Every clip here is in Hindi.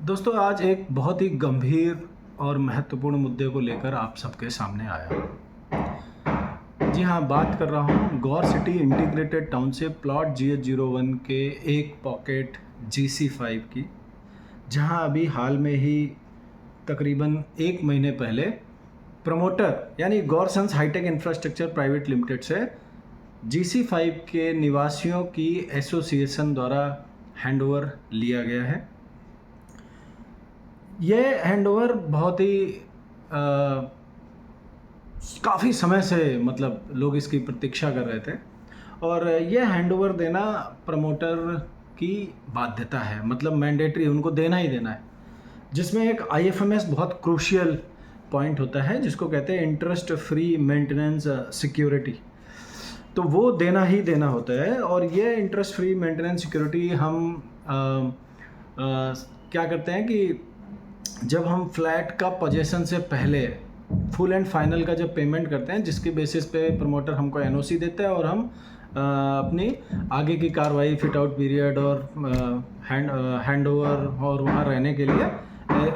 दोस्तों आज एक बहुत ही गंभीर और महत्वपूर्ण मुद्दे को लेकर आप सबके सामने आया हूँ। जी हाँ, बात कर रहा हूँ Gaur city integrated township plot GH01 के एक पॉकेट GC5 की, जहाँ अभी हाल में ही तकरीबन 1 महीने पहले प्रमोटर यानी गौरसंस हाईटेक इंफ्रास्ट्रक्चर प्राइवेट लिमिटेड से GC5 के निवासियों की एसोसिएशन द्वारा हैंडओवर लिया गया है। ये हैंडओवर बहुत ही काफ़ी समय से लोग इसकी प्रतीक्षा कर रहे थे और ये हैंडओवर देना प्रमोटर की बाध्यता है, मैंडेटरी उनको देना ही देना है, जिसमें एक IFMS बहुत क्रूशियल पॉइंट होता है जिसको कहते हैं इंटरेस्ट फ्री मेंटेनेंस सिक्योरिटी। तो वो देना ही देना होता है और ये इंटरेस्ट फ्री मेंटेनेंस सिक्योरिटी हम क्या करते हैं कि जब हम फ्लैट का पोजेसन से पहले फुल एंड फाइनल का जब पेमेंट करते हैं, जिसके बेसिस पे प्रमोटर हमको NOC देता है और हम अपनी आगे की कार्रवाई फिट आउट पीरियड और हैंडओवर और वहाँ रहने के लिए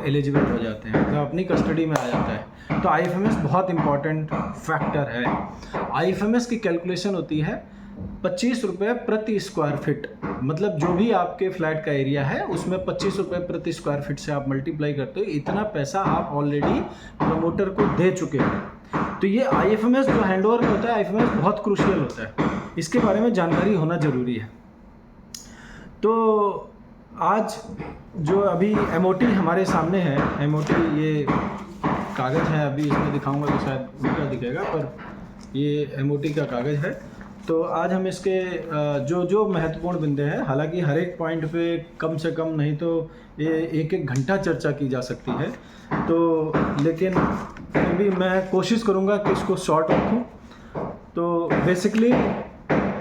एलिजिबल हो जाते हैं, तो अपनी कस्टडी में आ जाता है। तो IFMS बहुत इम्पॉर्टेंट फैक्टर है। IFMS की कैलकुलेशन होती है 25 रुपये प्रति स्क्वायर फिट, जो भी आपके फ्लैट का एरिया है उसमें 25 रुपये प्रति स्क्वायर फिट से आप मल्टीप्लाई करते हो, इतना पैसा आप ऑलरेडी प्रमोटर को दे चुके हो। तो ये IFMS जो हैंडओवर होता है, IFMS बहुत क्रूशियल होता है, इसके बारे में जानकारी होना ज़रूरी है। तो आज जो अभी MOT हमारे सामने है, MOT ये कागज़ है, अभी इसमें दिखाऊंगा तो शायद उल्टा दिखेगा, पर ये MOT का कागज़ है। तो आज हम इसके जो महत्वपूर्ण बिंदु हैं, हालांकि हर एक पॉइंट पे कम से कम नहीं तो ये 1-1 घंटा चर्चा की जा सकती है, तो लेकिन फिर भी मैं कोशिश करूँगा कि इसको शॉर्ट रखूँ। तो बेसिकली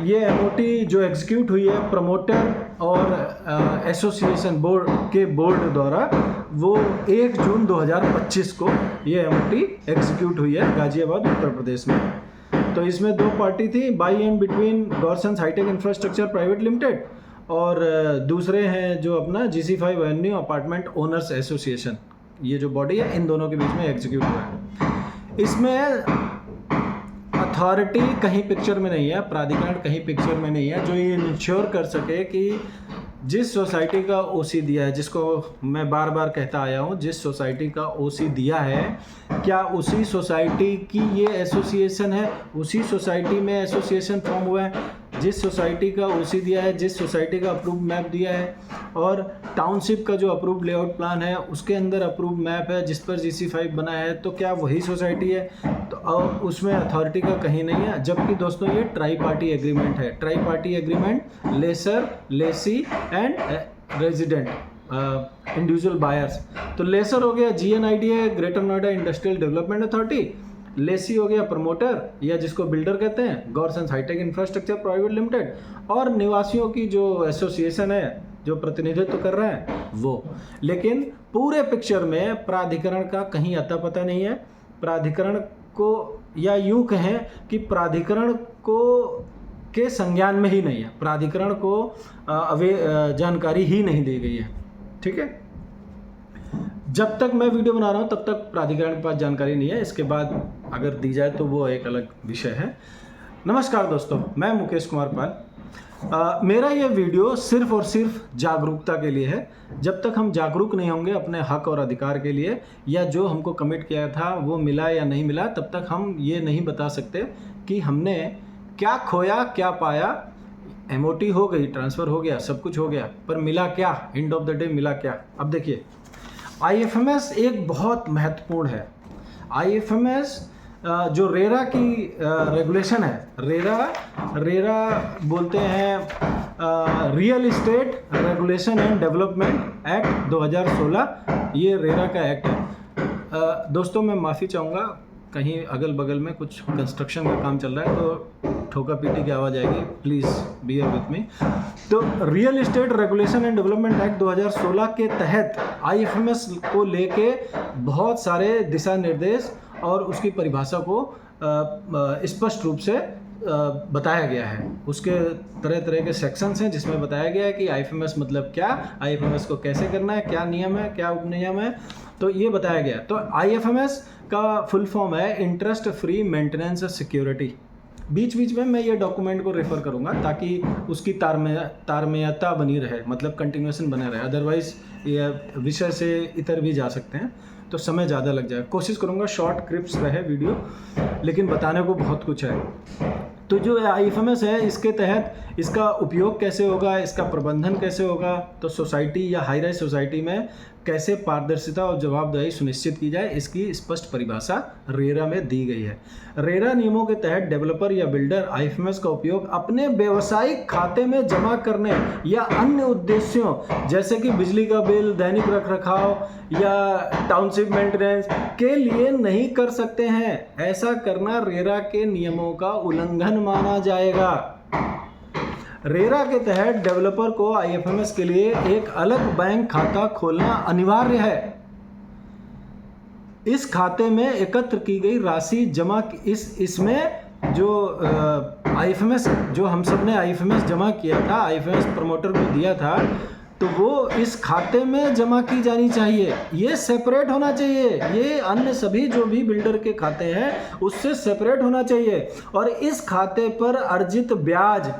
ये MOT जो एग्जीक्यूट हुई है प्रमोटर और एसोसिएशन बोर्ड के बोर्ड द्वारा, वो 1 जून 2025 को ये MOT एग्जीक्यूट हुई है गाजियाबाद उत्तर प्रदेश में। तो इसमें 2 पार्टी थी, by and between Gaursons hi tech infrastructure private limited और दूसरे हैं जो अपना GC5 Avenue apartment owners association, ये जो बॉडी है इन दोनों के बीच में एग्जीक्यूट हुआ है। इसमें अथॉरिटी कहीं पिक्चर में नहीं है, प्राधिकरण कहीं पिक्चर में नहीं है जो ये इंश्योर कर सके कि जिस सोसाइटी का OC दिया है, जिसको मैं बार बार कहता आया हूँ, जिस सोसाइटी का OC दिया है, क्या उसी सोसाइटी की ये एसोसिएशन है, उसी सोसाइटी में एसोसिएशन फॉर्म हुआ है, जिस सोसाइटी का OC दिया है, जिस सोसाइटी का अप्रूव मैप दिया है और टाउनशिप का जो अप्रूव लेआउट प्लान है उसके अंदर अप्रूव मैप है जिस पर GC5 बना है, तो क्या वही सोसाइटी है? तो उसमें अथॉरिटी का कहीं नहीं है। जबकि दोस्तों ये ट्राई पार्टी एग्रीमेंट है, tri party agreement, lessor, lessee and resident individual buyers. तो लेसर हो गया GNIDA, Greater Noida Industrial Development Authority, लेसी हो गया प्रमोटर या जिसको बिल्डर कहते हैं Gaursons hi tech infrastructure private limited, और निवासियों की जो एसोसिएशन है जो प्रतिनिधित्व कर रहा है वो। लेकिन पूरे पिक्चर में प्राधिकरण का कहीं अता पता नहीं है। प्राधिकरण को, या यूँ कहें कि प्राधिकरण को के संज्ञान में ही नहीं है, प्राधिकरण को जानकारी ही नहीं दी गई है। ठीक है, जब तक मैं वीडियो बना रहा हूँ तब तक प्राधिकरण के पास जानकारी नहीं है, इसके बाद अगर दी जाए तो वो एक अलग विषय है। नमस्कार दोस्तों, मैं मुकेश कुमार पाल। मेरा ये वीडियो सिर्फ और सिर्फ जागरूकता के लिए है। जब तक हम जागरूक नहीं होंगे अपने हक और अधिकार के लिए, या जो हमको कमिट किया था वो मिला या नहीं मिला, तब तक हम ये नहीं बता सकते कि हमने क्या खोया क्या पाया। MOT हो गई, ट्रांसफ़र हो गया, सब कुछ हो गया, पर मिला क्या? एंड ऑफ द डे मिला क्या? अब देखिए, IFMS एक बहुत महत्वपूर्ण है। IFMS जो रेरा की रेगुलेशन है, रेरा बोलते हैं real estate regulation and development act 2016, ये रेरा का एक्ट है। दोस्तों मैं माफ़ी चाहूँगा, कहीं अगल बगल में कुछ कंस्ट्रक्शन का काम चल रहा है तो ठोका पीटी की आवाज़ आएगी, प्लीज़ बियर विथ मी। तो real estate regulation and development act 2016 के तहत IFMS को लेके बहुत सारे दिशा निर्देश और उसकी परिभाषा को स्पष्ट रूप से बताया गया है, उसके तरह तरह के सेक्शंस हैं जिसमें बताया गया है कि आईएफएमएस मतलब क्या, आईएफएमएस को कैसे करना है, क्या नियम है, क्या उपनियम है, तो ये बताया गया। तो आईएफएमएस का फुल फॉर्म है इंटरेस्ट फ्री मेंटेनेंस सिक्योरिटी। बीच बीच में मैं ये डॉक्यूमेंट को रेफर करूँगा ताकि उसकी तारमेयता बनी रहे, मतलब कंटिन्यूएशन बने रहे, अदरवाइज ये विषय से इतर भी जा सकते हैं तो समय ज़्यादा लग जाएगा। कोशिश करूँगा शॉर्ट क्लिप्स रहे वीडियो, लेकिन बताने को बहुत कुछ है। तो जो आईएफएमएस है, इसके तहत इसका उपयोग कैसे होगा, इसका प्रबंधन कैसे होगा, तो सोसाइटी या हाई राइज सोसाइटी में कैसे पारदर्शिता और जवाबदेही सुनिश्चित की जाए, इसकी स्पष्ट परिभाषा रेरा में दी गई है। रेरा नियमों के तहत डेवलपर या बिल्डर आईएफएमएस का उपयोग अपने व्यवसायिक खाते में जमा करने या अन्य उद्देश्यों जैसे कि बिजली का बिल, दैनिक रखरखाव या टाउनशिप मेंटेनेंस के लिए नहीं कर सकते हैं। ऐसा करना रेरा के नियमों का उल्लंघन माना जाएगा। रेरा के तहत डेवलपर को आईएफएमएस के लिए एक अलग बैंक खाता खोलना अनिवार्य है। इस खाते में एकत्र की गई राशि जमा इसमें जो आईएफएमएस जो हम सब ने आईएफएमएस जमा किया था, आईएफएमएस प्रमोटर को दिया था, तो वो इस खाते में जमा की जानी चाहिए। ये सेपरेट होना चाहिए, ये अन्य सभी जो भी बिल्डर के खाते हैं उससे सेपरेट होना चाहिए। और इस खाते पर अर्जित ब्याज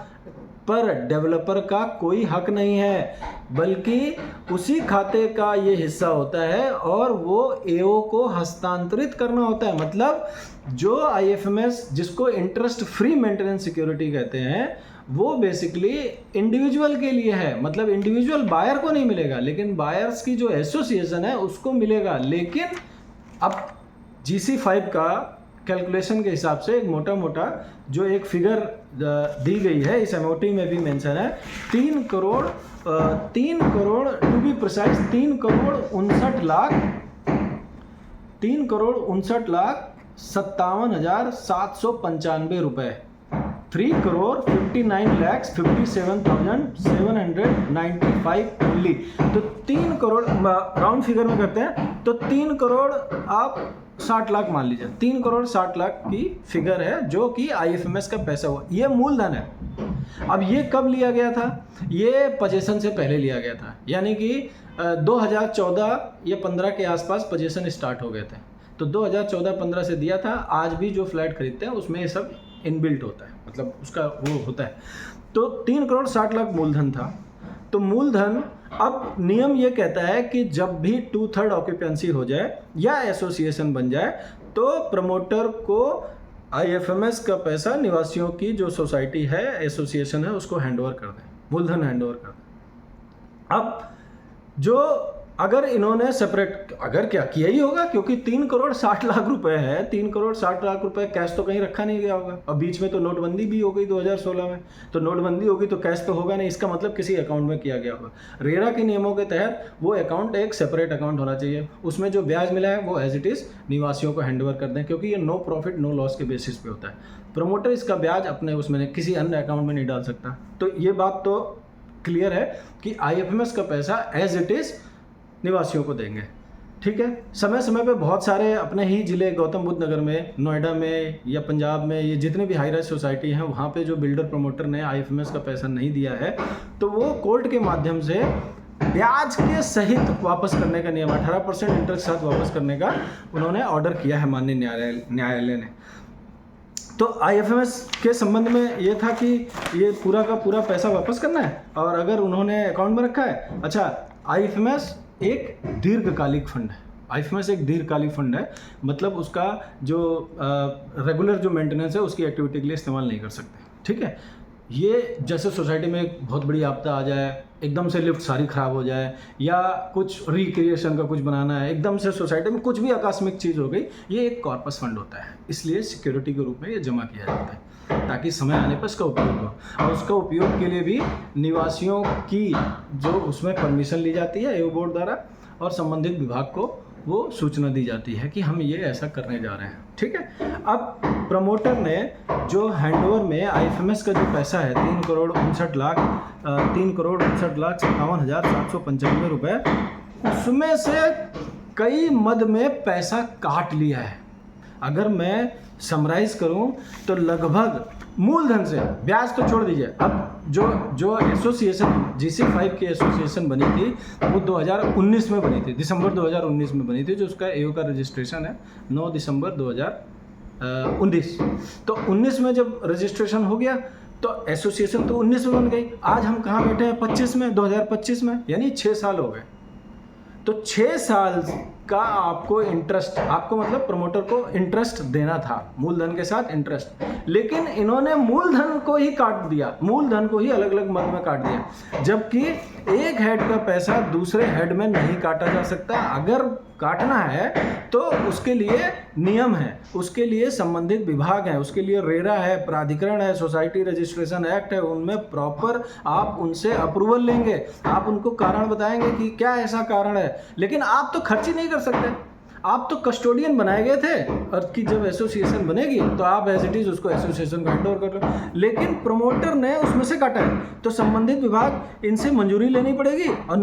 पर डेवलपर का कोई हक नहीं है, बल्कि उसी खाते का ये हिस्सा होता है और वो एओ को हस्तांतरित करना होता है। मतलब जो आईएफएमएस जिसको इंटरेस्ट फ्री मेंटेनेंस सिक्योरिटी कहते हैं, वो बेसिकली इंडिविजुअल के लिए है, मतलब इंडिविजुअल बायर को नहीं मिलेगा, लेकिन बायर्स की जो एसोसिएशन है उसको मिलेगा। लेकिन अब GC5 का कैलकुलेशन के हिसाब से एक मोटा जो एक फिगर दी गई है, इस एमओटी में भी मेंशन है, 3 करोड़ टू बी प्रिसाइज 3,59,57,795 रुपए, 3,59,57,795 ओनली। तो 3 करोड़ राउंड फिगर में करते हैं, तो 3 करोड़ आप 60 लाख मान लीजिए, 3 करोड़ 60 लाख की फिगर है जो कि आईएफएमएस का पैसा हुआ, ये मूलधन है। अब ये कब लिया गया था? ये पोजीशन से पहले लिया गया था, यानी कि 2014 या 15 के आसपास पोजीशन स्टार्ट हो गए थे। तो 2014-15 से दिया था। आज भी जो फ्लैट खरीदते हैं उसमें ये सब इनबिल्ट होता है, मतलब उसका वो होता है। तो 3 करोड़ 60 लाख मूलधन था। तो मूलधन, अब नियम ये कहता है कि जब भी 2/3 ऑक्यूपेंसी हो जाए या एसोसिएशन बन जाए तो प्रमोटर को आईएफएमएस का पैसा निवासियों की जो सोसाइटी है, एसोसिएशन है, उसको हैंडओवर कर दें, मूलधन हैंडओवर कर दें। अब जो अगर इन्होंने सेपरेट, अगर क्या किया ही होगा, क्योंकि 3 करोड़ 60 लाख रुपए है, 3 करोड़ 60 लाख रुपए कैश तो कहीं रखा नहीं गया होगा। और बीच में तो नोटबंदी भी हो गई 2016 में, तो नोटबंदी होगी तो कैश तो होगा नहीं, इसका मतलब किसी अकाउंट में किया गया होगा। रेरा के नियमों के तहत वो अकाउंट एक सेपरेट अकाउंट होना चाहिए, उसमें जो ब्याज मिला है वो एज इट इज़ निवासियों को हैंडओवर कर दें, क्योंकि ये नो प्रॉफिट नो लॉस के बेसिस पे होता है। प्रमोटर इसका ब्याज अपने उसमें किसी अन्य अकाउंट में नहीं डाल सकता। तो ये बात तो क्लियर है कि आईएफएमएस का पैसा एज इट इज़ निवासियों को देंगे, ठीक है। समय समय पे बहुत सारे अपने ही ज़िले, गौतम बुद्ध नगर में, नोएडा में या पंजाब में, ये जितने भी हाई राइज सोसाइटी हैं, वहाँ पे जो बिल्डर प्रमोटर ने आईएफएमएस का पैसा नहीं दिया है, तो वो कोर्ट के माध्यम से ब्याज के सहित वापस करने का नियम, 18% इंटरेस्ट साथ वापस करने का उन्होंने ऑर्डर किया है माननीय न्यायालय ने। तो आईएफएमएस के संबंध में ये था कि ये पूरा का पूरा पैसा वापस करना है, और अगर उन्होंने अकाउंट में रखा है, अच्छा, आईएफएमएस एक दीर्घकालिक फंड है। आईएफएमएस एक दीर्घकालिक फंड है, मतलब उसका जो रेगुलर जो मेंटेनेंस है उसकी एक्टिविटी के लिए इस्तेमाल नहीं कर सकते, ठीक है। ये जैसे सोसाइटी में एक बहुत बड़ी आपदा आ जाए, एकदम से लिफ्ट सारी ख़राब हो जाए, या कुछ रिक्रिएशन का कुछ बनाना है, एकदम से सोसाइटी में कुछ भी आकस्मिक चीज़ हो गई, ये एक कॉर्पस फंड होता है, इसलिए सिक्योरिटी के रूप में ये जमा किया जाता है ताकि समय आने पर इसका उपयोग हो। और उसका उपयोग के लिए भी निवासियों की जो उसमें परमिशन ली जाती है एओ बोर्ड द्वारा, और संबंधित विभाग को वो सूचना दी जाती है कि हम ये ऐसा करने जा रहे हैं, ठीक है। अब प्रमोटर ने जो हैंडओवर में आईएफएमएस का जो पैसा है 3,59,57,795 रुपये, उसमें से कई मद में पैसा काट लिया है। अगर मैं समराइज़ करूं तो लगभग मूलधन से, ब्याज तो छोड़ दीजिए। अब जो एसोसिएशन GC5 की एसोसिएशन बनी थी वो 2019 में बनी थी, दिसंबर 2019 में बनी थी, जो उसका एओ का रजिस्ट्रेशन है 9 दिसंबर 2019। तो 19 में जब रजिस्ट्रेशन हो गया तो एसोसिएशन तो 19 में बन गई। आज हम कहाँ बैठे हैं? 25 में, 2025 में, यानी 6 साल हो गए। तो 6 साल का आपको इंटरेस्ट, आपको मतलब प्रमोटर को इंटरेस्ट देना था, मूलधन के साथ इंटरेस्ट, लेकिन इन्होंने मूलधन को ही काट दिया, मूलधन को ही अलग अलग मद में काट दिया, जबकि एक हेड का पैसा दूसरे हेड में नहीं काटा जा सकता। अगर काटना है तो उसके लिए नियम है, उसके लिए संबंधित विभाग है, उसके लिए रेरा है, प्राधिकरण है, सोसाइटी रजिस्ट्रेशन एक्ट है, उनमें प्रॉपर आप उनसे अप्रूवल लेंगे, आप उनको कारण बताएंगे कि क्या ऐसा कारण है। लेकिन आप तो खर्च ही नहीं कर सकते, आप तो कस्टोडियन बनाए गए थे, और कि जब एसोसिएशन बनेगी तो आप एज इट इज उसको एसोसिएशन को हैंड ओवर कर लो, लेकिन प्रमोटर ने उसमें से काटा है, तो संबंधित विभाग इनसे मंजूरी लेनी पड़ेगी और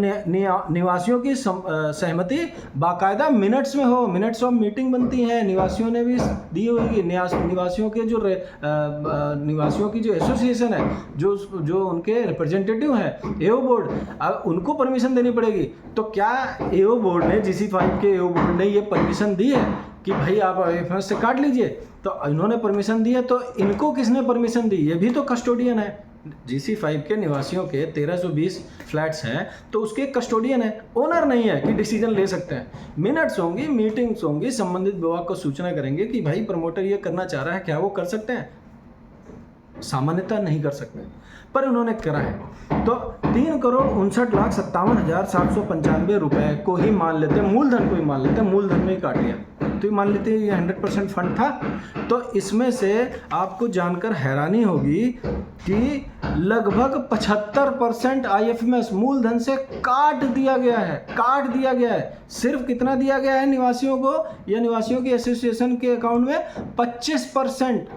निवासियों की सहमति बाकायदा मिनट्स में हो, मिनट्स ऑफ मीटिंग बनती हैं, निवासियों ने भी दी होगी, निवासियों के जो निवासियों की जो एसोसिएशन है, जो उनके रिप्रेजेंटेटिव हैं एओ बोर्ड, उनको परमिशन देनी पड़ेगी। तो क्या एओ बोर्ड ने, GC5 के एओ बोर्ड ने ये परमिशन दी है कि भाई आप IFMS से काट लीजिए? तो इन्होंने परमिशन दी है, तो इनको किसने परमिशन दी? ये भी तो कस्टोडियन है। GC5 के निवासियों के 1320 फ्लैट्स हैं, तो उसके कस्टोडियन है, ओनर नहीं है कि डिसीजन ले सकते हैं। मिनट्स होंगी, मीटिंग्स होंगी, संबंधित विभाग को सूचना करेंगे कि भाई प्रमोटर ये करना चाह रहा है, क्या वो कर सकते हैं? सामान्यतः नहीं कर सकते, पर उन्होंने करा है। तो 3,59,57,795 रुपए को ही मान लेते हैं, मूलधन को ही मान लेते हैं, मूलधन में ही काट लिया, तो ये मान लेते हैं ये 100% फंड था। तो इसमें से आपको जानकर हैरानी होगी कि लगभग 75% IFMS मूलधन से काट दिया गया है। सिर्फ कितना दिया गया है निवासियों को या निवासियों की एसोसिएशन के अकाउंट में? 25%।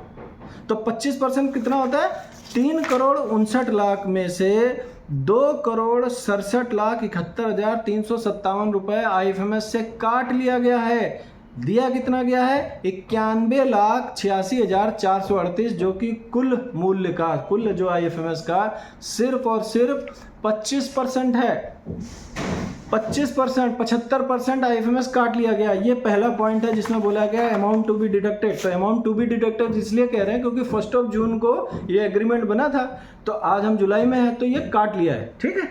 तो 25% कितना होता है? 3,59,00,000 में से 2,67,71,357 रुपए IFMS से काट लिया गया है। दिया कितना गया है? 91,86,438, जो कि कुल मूल्य का, कुल जो IFMS का सिर्फ और सिर्फ 25% है। 25%, 75% IFMS काट लिया गया। ये पहला पॉइंट है जिसमें बोला गया अमाउंट टू बी डिडक्टेड। तो अमाउंट टू बी डिडक्टेड इसलिए कह रहे हैं क्योंकि 1 जून को ये एग्रीमेंट बना था, तो आज हम जुलाई में है, तो ये काट लिया है। ठीक है,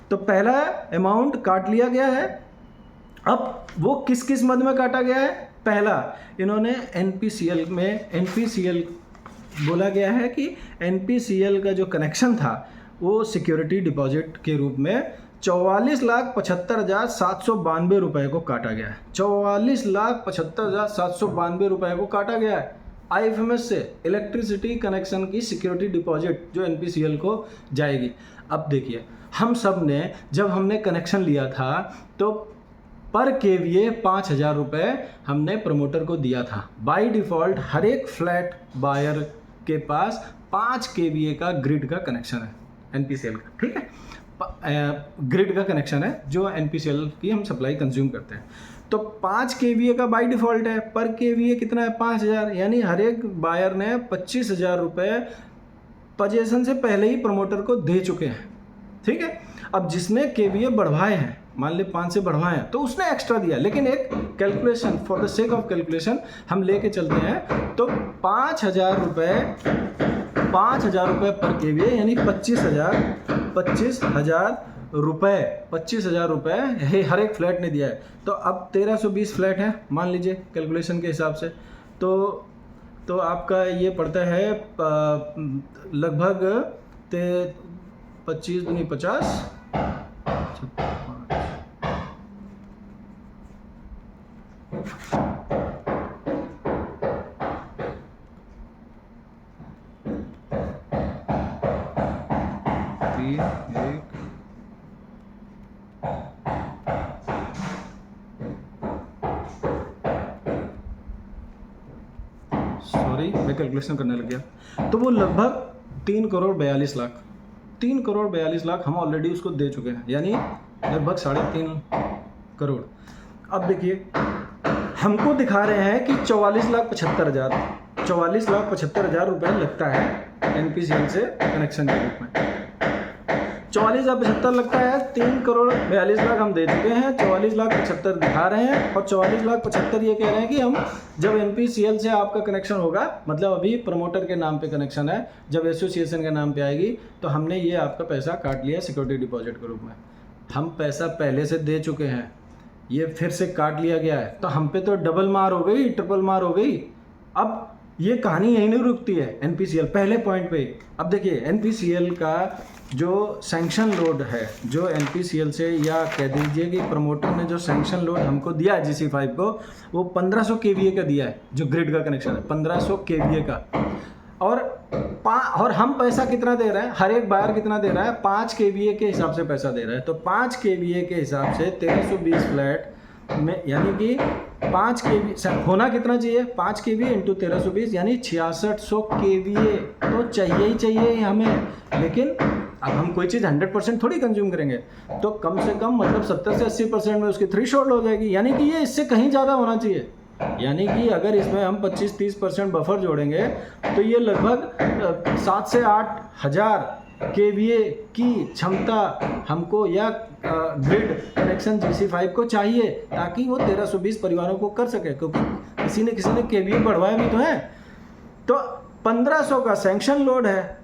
तो पहला अमाउंट काट लिया गया है। अब वो किस किस मद में काटा गया है? पहला, इन्होंने NPCL में, NPCL बोला गया है कि NPCL का जो कनेक्शन था वो सिक्योरिटी डिपॉजिट के रूप में 44,75,792 रुपए को काटा गया है। 44,75,792 रुपए को काटा गया है IFMS से, इलेक्ट्रिसिटी कनेक्शन की सिक्योरिटी डिपॉजिट जो NPCL को जाएगी। अब देखिए, हम सब ने जब हमने कनेक्शन लिया था तो पर KVA 5,000 रुपये हमने प्रमोटर को दिया था। बाय डिफ़ॉल्ट हर एक फ्लैट बायर के पास 5 KVA का ग्रिड का कनेक्शन है NPCL का। ठीक है, ग्रिड का कनेक्शन है जो NPCL की हम सप्लाई कंज्यूम करते हैं। तो 5 KVA का बाय डिफ़ॉल्ट है, पर KVA कितना है? 5,000, यानी हर एक बायर ने 25,000 रुपये पजेशन से पहले ही प्रमोटर को दे चुके हैं। ठीक है, अब जिसने KVA बढ़वाए हैं, मान ले 5 से बढ़वाए हैं, तो उसने एक्स्ट्रा दिया, लेकिन एक calculation, for the sake of calculation हम लेके चलते हैं। तो 5,000 रुपये पर KVA यानी 25,000 रुपये हर एक फ्लैट ने दिया है। तो अब 1320 फ्लैट हैं मान लीजिए कैलकुलेशन के हिसाब से, तो आपका ये पड़ता है लगभग 25 दूनी 50, 3, 1, सॉरी मैं कैलकुलेशन करने लग गया। तो वो लगभग 3,42,00,000 हम ऑलरेडी उसको दे चुके हैं, यानी लगभग 3.5 करोड़। अब देखिए, हमको दिखा रहे हैं कि 44,75,000 रुपये लगता है NPCL से कनेक्शन के रूप में। 44,75 लगता है, 3,42,00,000 हम दे चुके हैं, 44,75,00,000 दिखा रहे हैं और 44,75,00,000 ये कह रहे हैं कि हम जब NPCL से आपका कनेक्शन होगा, मतलब अभी प्रमोटर के नाम पे कनेक्शन है, जब एसोसिएशन के नाम पे आएगी तो हमने ये आपका पैसा काट लिया सिक्योरिटी डिपॉजिट के रूप में। हम पैसा पहले से दे चुके हैं, ये फिर से काट लिया गया है, तो हम पे तो डबल मार हो गई, ट्रिपल मार हो गई। अब ये कहानी यहीं नहीं रुकती है NPCL पहले पॉइंट पे। अब देखिए NPCL का जो सैंक्शन लोड है, जो NPCL से, या कह दीजिए कि प्रमोटर ने जो सैंक्शन लोड हमको दिया है GC5 को, वो 1500 kVA का दिया है, जो ग्रिड का कनेक्शन है 1500 kVA का। और हम पैसा कितना दे रहे हैं, हर एक बायर कितना दे रहा है, 5 kVA के हिसाब से पैसा दे रहा है। तो 5 kVA के हिसाब से 1320 फ्लैट में, यानी कि 5 kVA होना कितना चाहिए, 5 kVA इंटू 1320 यानी 6600 kVA तो चाहिए ही चाहिए हमें। लेकिन अब हम कोई चीज़ 100% थोड़ी कंज्यूम करेंगे, तो कम से कम मतलब 70 से 80% में उसकी थ्रेशोल्ड हो जाएगी, यानी कि ये इससे कहीं ज़्यादा होना चाहिए। यानी कि अगर इसमें हम 25-30% बफर जोड़ेंगे तो ये लगभग 7 से 8 हज़ार kVA की क्षमता हमको या ग्रिड कनेक्शन GC5 को चाहिए, ताकि वो 1320 परिवारों को कर सके, क्योंकि किसी ने kVA बढ़वाया भी तो है। तो 1500 का सैंक्शन लोड है,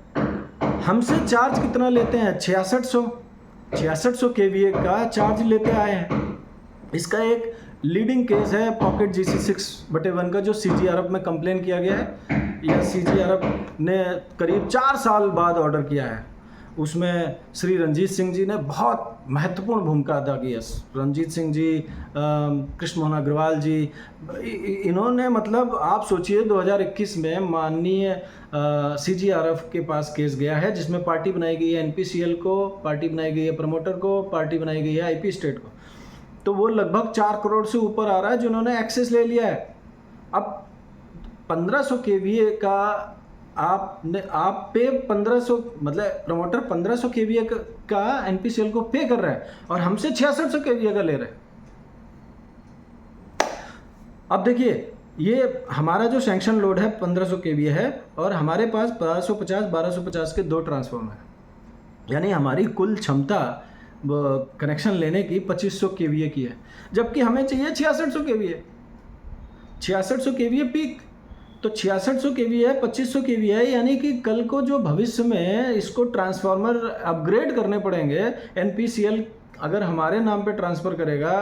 हमसे चार्ज कितना लेते हैं, 6600 kVA का चार्ज लेते आए हैं। इसका एक लीडिंग केस है पॉकेट GC6/1 का, जो CGRF में कंप्लेन किया गया है, या CGRF ने करीब 4 साल बाद ऑर्डर किया है। उसमें श्री रंजीत सिंह जी ने बहुत महत्वपूर्ण भूमिका अदा की है। रंजीत सिंह जी, कृष्ण मोहन अग्रवाल जी, इन्होंने, मतलब आप सोचिए 2021 में माननीय CGRF के पास केस गया है, जिसमें पार्टी बनाई गई है NPCL को, पार्टी बनाई गई है प्रमोटर को, पार्टी बनाई गई है IP स्टेट को। तो वो लगभग 4 करोड़ से ऊपर आ रहा है जिन्होंने एक्सेस ले लिया है। अब 1500 kVA का आप पे 1500, मतलब प्रमोटर 1500 kVA का NPCL को पे कर रहा है और हमसे 6600 kVA का ले रहे हैं। अब देखिए, ये हमारा जो सैंक्शन लोड है 1500 kVA है और हमारे पास 1250 के 2 ट्रांसफॉर्मर है, यानी हमारी कुल क्षमता कनेक्शन लेने की 2500 kVA की है, जबकि हमें चाहिए 6600 kVA। 6600 kVA पीक, तो 6600 kVA है, 2500 kVA है, यानी कि कल को जो भविष्य में इसको ट्रांसफार्मर अपग्रेड करने पड़ेंगे, NPCL अगर हमारे नाम पे ट्रांसफ़र करेगा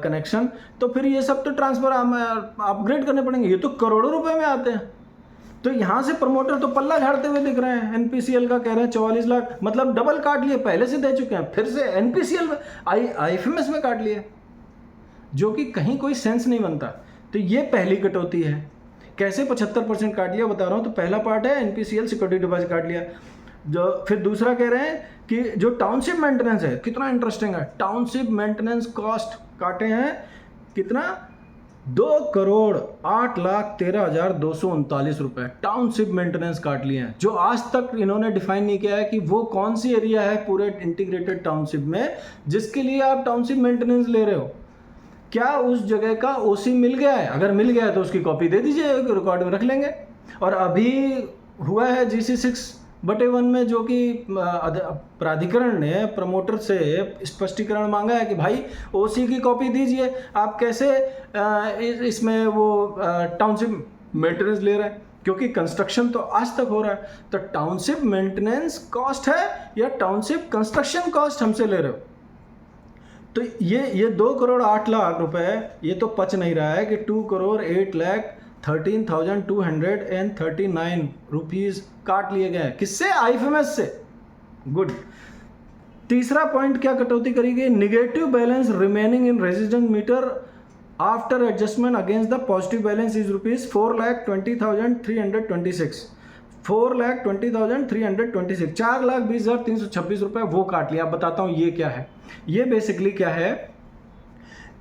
कनेक्शन, तो फिर ये सब तो ट्रांसफ़र अपग्रेड करने पड़ेंगे, ये तो करोड़ों रुपए में आते हैं। तो यहाँ से प्रमोटर तो पल्ला झाड़ते हुए दिख रहे हैं। NPCL का कह रहे हैं 44 लाख, मतलब डबल काट लिए, पहले से दे चुके हैं, फिर से NPCL में IFMS में काट लिए, जो कि कहीं कोई सेंस नहीं बनता। तो ये पहली कटौती है। कैसे 75% काट लिया बता रहा हूँ। तो पहला पार्ट है NPCL सिक्योरिटी डिपॉजिट काट लिया। जो फिर दूसरा कह रहे हैं कि जो टाउनशिप मेंटेनेंस है, कितना इंटरेस्टिंग है, टाउनशिप मेंटेनेंस कॉस्ट काटे हैं कितना, 2,08,13,239 रुपए टाउनशिप मेंटेनेंस काट लिए हैं, जो आज तक इन्होंने डिफाइन नहीं किया है कि वो कौन सी एरिया है पूरे इंटीग्रेटेड टाउनशिप में जिसके लिए आप टाउनशिप मेंटेनेंस ले रहे हो। क्या उस जगह का OC मिल गया है? अगर मिल गया है तो उसकी कॉपी दे दीजिए, रिकॉर्ड में रख लेंगे। और अभी हुआ है GC6/1 में, जो कि प्राधिकरण ने प्रमोटर से स्पष्टीकरण मांगा है कि भाई OC की कॉपी दीजिए, आप कैसे इसमें वो टाउनशिप मेंटेनेंस ले रहे हैं, क्योंकि कंस्ट्रक्शन तो आज तक हो रहा है। तो टाउनशिप मेंटेनेंस कॉस्ट है या टाउनशिप कंस्ट्रक्शन कॉस्ट हमसे ले रहे हो? तो ये 2,08,00,000 रुपए, ये तो पच नहीं रहा है कि 2,08,13,239 रुपीज़ काट लिए गए। किससे? IFMS से। गुड। तीसरा पॉइंट क्या कटौती करी गई, negative balance remaining in resident meter after adjustment against the positive balance is rupees 4,20,326 4,20,326 4,20,326 रुपए वो काट लिया। बताता हूँ ये क्या है। ये बेसिकली क्या है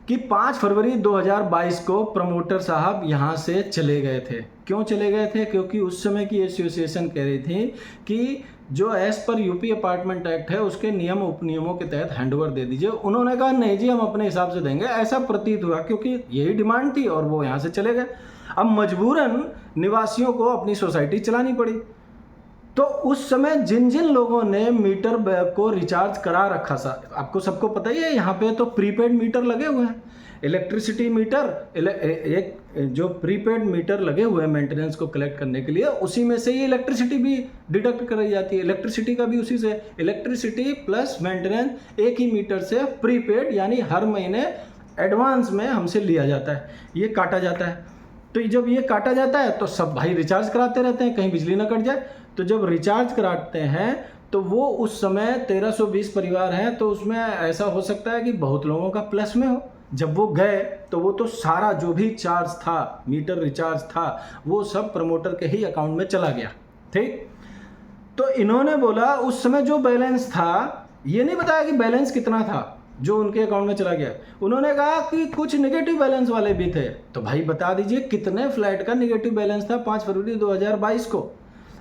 कि 5 फरवरी 2022 को प्रमोटर साहब यहाँ से चले गए थे। क्यों चले गए थे? क्योंकि उस समय की एसोसिएशन कह रही थी कि जो as per UP apartment act है उसके नियम उपनियमों के तहत हैंडओवर दे दीजिए। उन्होंने कहा नहीं जी, हम अपने हिसाब से देंगे। ऐसा प्रतीत हुआ क्योंकि यही डिमांड थी और वो यहाँ से चले गए। अब मजबूरन निवासियों को अपनी सोसाइटी चलानी पड़ी। तो उस समय जिन जिन लोगों ने मीटर को रिचार्ज करा रखा था, आपको सबको पता ही है यहाँ पे तो प्रीपेड मीटर लगे हुए हैं, इलेक्ट्रिसिटी मीटर, एक जो प्रीपेड मीटर लगे हुए हैं मेंटेनेंस को कलेक्ट करने के लिए, उसी में से ये इलेक्ट्रिसिटी भी डिडक्ट कराई जाती है, इलेक्ट्रिसिटी का भी उसी से, इलेक्ट्रिसिटी प्लस मेंटेनेंस एक ही मीटर से प्रीपेड यानी हर महीने एडवांस में हमसे लिया जाता है, ये काटा जाता है। तो जब ये काटा जाता है तो सब भाई रिचार्ज कराते रहते हैं कहीं बिजली ना कट जाए। तो जब रिचार्ज कराते हैं तो वो उस समय 1320 परिवार हैं, तो उसमें ऐसा हो सकता है कि बहुत लोगों का प्लस में हो। जब वो गए तो वो तो सारा जो भी चार्ज था, मीटर रिचार्ज था, वो सब प्रमोटर के ही अकाउंट में चला गया। ठीक, तो इन्होंने बोला उस समय जो बैलेंस था, ये नहीं बताया कि बैलेंस कितना था जो उनके अकाउंट में चला गया। उन्होंने कहा कि कुछ नेगेटिव बैलेंस वाले भी थे। तो भाई बता दीजिए कितने फ्लैट का नेगेटिव बैलेंस था 5 फरवरी 2022 को,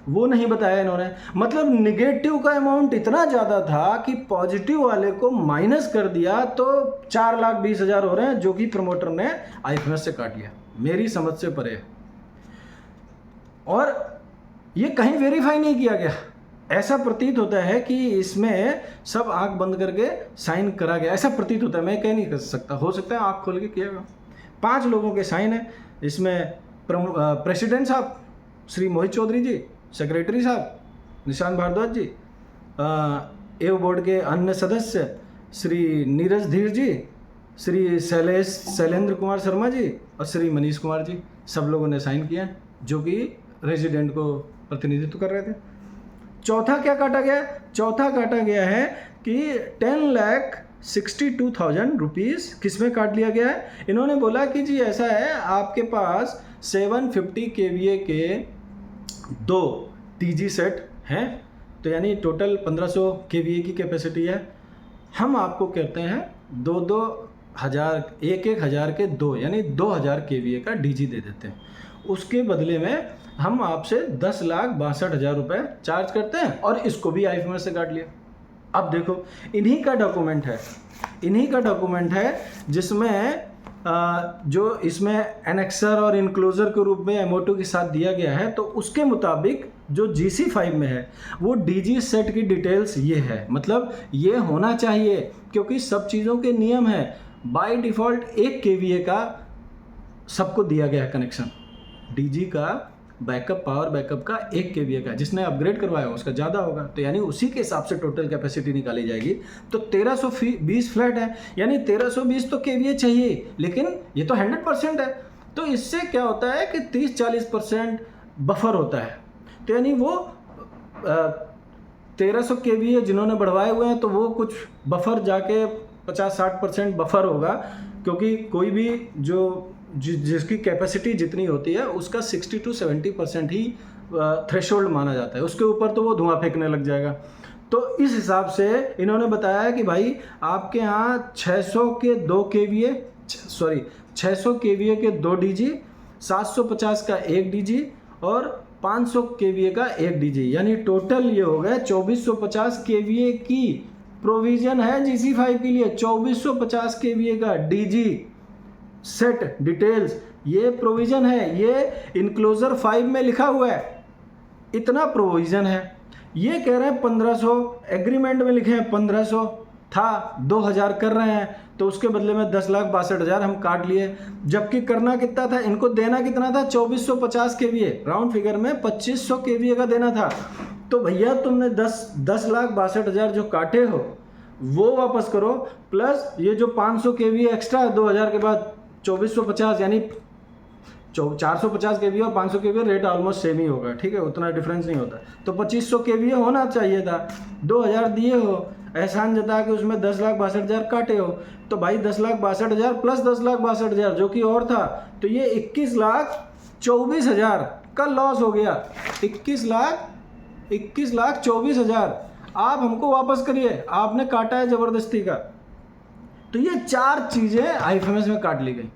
वो नहीं बताया इन्होंने। मतलब निगेटिव का अमाउंट इतना ज़्यादा था कि पॉजिटिव वाले को माइनस कर दिया तो 4,20,000 हो रहे हैं, जो कि प्रमोटर ने आईएफएमएस से काट लिया। मेरी समझ से परे। और ये कहीं वेरीफाई नहीं किया गया। ऐसा प्रतीत होता है कि इसमें सब आंख बंद करके साइन करा गया, ऐसा प्रतीत होता है। मैं कह नहीं कर सकता, हो सकता है आंख खोल के किया गया। 5 लोगों के साइन है इसमें। प्रेसिडेंट साहब श्री मोहित चौधरी जी, सेक्रेटरी साहब निशांत भारद्वाज जी, एव बोर्ड के अन्य सदस्य श्री नीरज धीर जी, श्री शैलेंद्र कुमार शर्मा जी और श्री मनीष कुमार जी, सब लोगों ने साइन किया जो कि रेजिडेंट को प्रतिनिधित्व कर रहे थे। चौथा क्या काटा गया? चौथा काटा गया है कि 10,62,000 रुपीज़ किस में काट लिया गया है? इन्होंने बोला कि जी ऐसा है, आपके पास 750 kVA के 2 TG सेट हैं, तो यानी टोटल 1500 kVA की कैपेसिटी है। हम आपको कहते हैं 2-2 हज़ार, 1-1 हज़ार के 2 यानी 2000 kVA का DG दे देते हैं। उसके बदले में हम आपसे 10,62,000 रुपये चार्ज करते हैं और इसको भी आईएफएमएस से काट लिया। अब देखो इन्हीं का डॉक्यूमेंट है जिसमें जो इसमें एनेक्सर और इनक्लोजर के रूप में एमओटू के साथ दिया गया है। तो उसके मुताबिक जो GC5 में है वो DG सेट की डिटेल्स ये है, मतलब ये होना चाहिए क्योंकि सब चीज़ों के नियम है। बाय डिफ़ॉल्ट 1 kVA का सबको दिया गया है कनेक्शन, DG का बैकअप, पावर बैकअप का 1 kVA का, जिसने अपग्रेड करवाया उसका ज़्यादा होगा, तो यानी उसी के हिसाब से टोटल कैपेसिटी निकाली जाएगी। तो 1320 फ्लैट है, यानी 1320 तो kVA चाहिए, लेकिन ये तो 100% है। तो इससे क्या होता है कि 30-40% बफर होता है। तो यानी वो 1300 kVA जिन्होंने बढ़वाए हुए हैं तो वो कुछ बफर जाके 50-60% बफर होगा, क्योंकि कोई भी जिसकी कैपेसिटी जितनी होती है उसका 60-70% ही थ्रेशोल्ड माना जाता है, उसके ऊपर तो वो धुआं फेंकने लग जाएगा। तो इस हिसाब से इन्होंने बताया कि भाई आपके यहाँ 600 के 2 kVA, 600 kVA के 2 DG, 750 का 1 DG और 500 kVA का 1 DG, यानी टोटल ये हो गया 2450 kVA की प्रोविज़न है GC5 के लिए। 2450 kVA का DG सेट डिटेल्स ये प्रोविज़न है, ये इनक्लोजर 5 में लिखा हुआ है, इतना प्रोविज़न है। ये कह रहे हैं 1500, एग्रीमेंट में लिखे हैं 1500 था, 2000 कर रहे हैं, तो उसके बदले में 10,62,000 हम काट लिए। जबकि करना कितना था, इनको देना कितना था? 2450 kVA, राउंड फिगर में 2500 kVA का देना था। तो भैया तुमने 10,62,000 जो काटे हो वो वापस करो, प्लस ये जो 500 kVA एक्स्ट्रा है 2000 के बाद 2450, यानी 450 kVA और 500 kVA रेट ऑलमोस्ट सेम ही होगा, ठीक है, उतना डिफरेंस नहीं होता। तो 2500 kVA होना चाहिए था, 2000 दिए हो, एहसान जता के उसमें 10,62,000 काटे हो। तो भाई 10,62,000 प्लस 10,62,000 जो कि और था, तो ये 21,24,000 का लॉस हो गया। 21,24,000 आप हमको वापस करिए, आपने काटा है ज़बरदस्ती का। तो ये 4 चीज़ें आईएफएमएस में काट ली गई।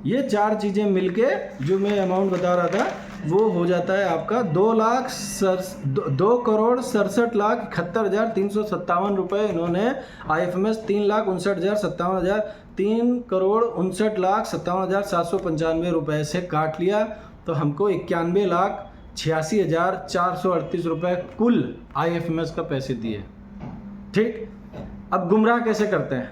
ये 4 चीज़ें मिलके जो मैं अमाउंट बता रहा था वो हो जाता है आपका 2,67,71,357 रुपये। इन्होंने आईएफएमएस 3,59,57,000 3,59,57,795 रुपये से काट लिया। तो हमको 91,46,000 86,438 रुपये कुल IFMS का पैसे दिए। ठीक, अब गुमराह कैसे करते हैं,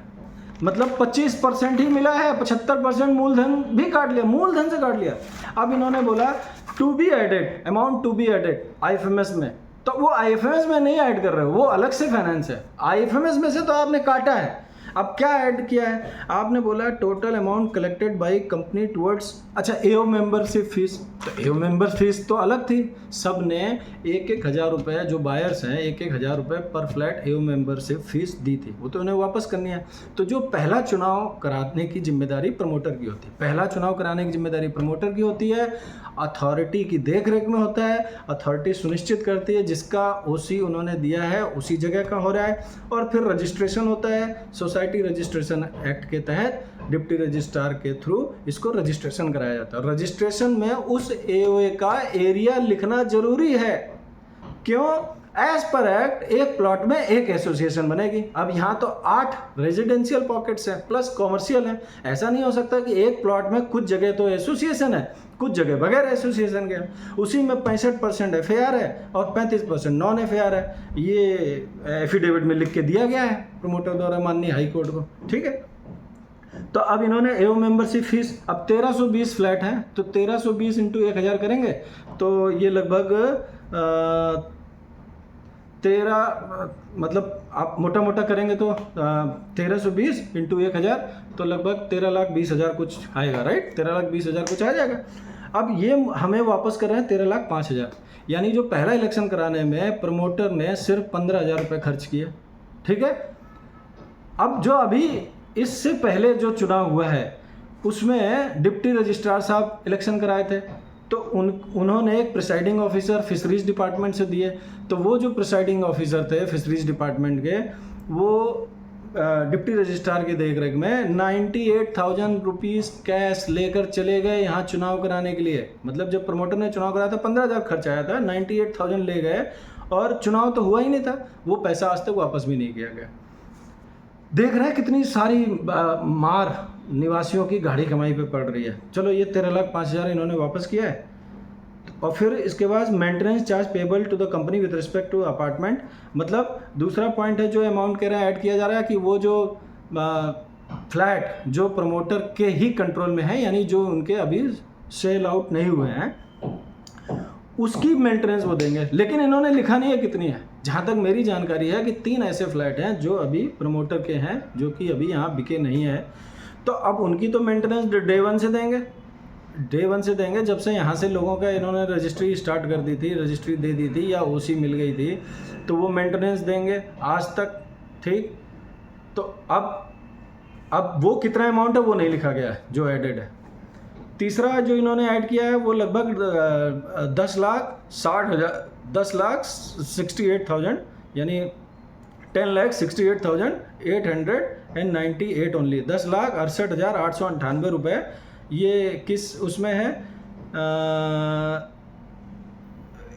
मतलब 25% ही मिला है, 75% मूलधन भी काट लिया, मूलधन से काट लिया। अब इन्होंने बोला to be added, amount to be added IFMS में, तो वो IFMS में नहीं ऐड कर रहे हो, वो अलग से फाइनेंस है। IFMS में से तो आपने काटा है, अब क्या ऐड किया है, आपने बोला total amount collected by company towards, अच्छा AO मेंबरशिप फीस, तो AO मेंबर फीस तो अलग थी, सब ने 1,000 रुपये, जो बायर्स हैं 1,000 रुपये पर फ्लैट AO मेंबरशिप फीस दी थी, वो तो उन्हें वापस करनी है। तो जो पहला चुनाव कराने की जिम्मेदारी प्रमोटर की होती है, पहला चुनाव कराने की जिम्मेदारी प्रमोटर की होती है, अथॉरिटी की देख रेख में होता है, अथॉरिटी सुनिश्चित करती है जिसका OC उन्होंने दिया है उसी जगह का हो रहा है, और फिर रजिस्ट्रेशन होता है, सोसाइटी रजिस्ट्रेशन एक्ट के तहत डिप्टी रजिस्ट्रार के थ्रू इसको रजिस्ट्रेशन कराया जाता है। रजिस्ट्रेशन में उस AOA का एरिया लिखना जरूरी है, क्यों, एज पर एक्ट एक प्लॉट में एक एसोसिएशन बनेगी। अब यहाँ तो 8 रेजिडेंशियल पॉकेट्स हैं प्लस कॉमर्शियल हैं, ऐसा नहीं हो सकता कि एक प्लॉट में कुछ जगह तो एसोसिएशन है, कुछ जगह बगैर एसोसिएशन के, उसी में 65% FAR है और 35% नॉन FAR है। ये एफिडेविट में लिख के दिया गया है प्रमोटर द्वारा माननीय हाई कोर्ट को। ठीक है, तो अब इन्होंने AO मेंबरशिप फीस, अब 1320 फ्लैट हैं, तो 1320 इंटू 1,000 करेंगे तो ये लगभग 13, मतलब आप मोटा मोटा करेंगे तो 1320 इंटू 1,000 तो लगभग 13,20,000 कुछ आएगा, राइट, 13,20,000 कुछ आ जाएगा। अब ये हमें वापस कर रहे हैं 13,05,000, यानी जो पहला इलेक्शन कराने में प्रमोटर ने सिर्फ 15,000 रुपये खर्च किए। ठीक है, अब जो अभी इससे पहले जो चुनाव हुआ है उसमें डिप्टी रजिस्ट्रार साहब इलेक्शन कराए थे, तो उन्होंने एक प्रिसाइडिंग ऑफिसर फिशरीज डिपार्टमेंट से दिए, तो वो जो प्रिसाइडिंग ऑफिसर थे फिशरीज डिपार्टमेंट के, वो डिप्टी रजिस्ट्रार की देख रेख में 98,000 रुपीज़ कैश लेकर चले गए यहाँ चुनाव कराने के लिए। मतलब जब प्रमोटर ने चुनाव कराया था 15,000 खर्च आया था, 98,000 ले गए और चुनाव तो हुआ ही नहीं था, वो पैसा आज तक वापस भी नहीं किया गया। देख रहे हैं कितनी सारी मार निवासियों की गाढ़ी कमाई पे पड़ रही है। चलो ये 13,05,000 इन्होंने वापस किया है, और फिर इसके बाद maintenance charge payable to the company with respect to apartment, मतलब दूसरा पॉइंट है जो अमाउंट कह रहा है ऐड किया जा रहा है कि वो जो फ्लैट जो प्रमोटर के ही कंट्रोल में है, यानी जो उनके अभी सेल आउट नहीं हुए हैं, उसकी मेंटेनेंस वो देंगे। लेकिन इन्होंने लिखा नहीं है कितनी है। जहाँ तक मेरी जानकारी है कि 3 ऐसे फ्लैट हैं जो अभी प्रमोटर के हैं, जो कि अभी यहाँ बिके नहीं है, तो अब उनकी तो मेंटेनेंस डे 1 से देंगे, डे 1 से देंगे, जब से यहाँ से लोगों का इन्होंने रजिस्ट्री स्टार्ट कर दी थी, रजिस्ट्री दे दी थी या OC मिल गई थी, तो वो मेंटेनेंस देंगे आज तक। ठीक, तो अब वो कितना अमाउंट है वो नहीं लिखा गया है जो एडेड है। तीसरा जो इन्होंने ऐड किया है वो लगभग 10,68,000 यानी 10,68,898 ओनली, 10,68,898 रुपये। ये किस उसमें है,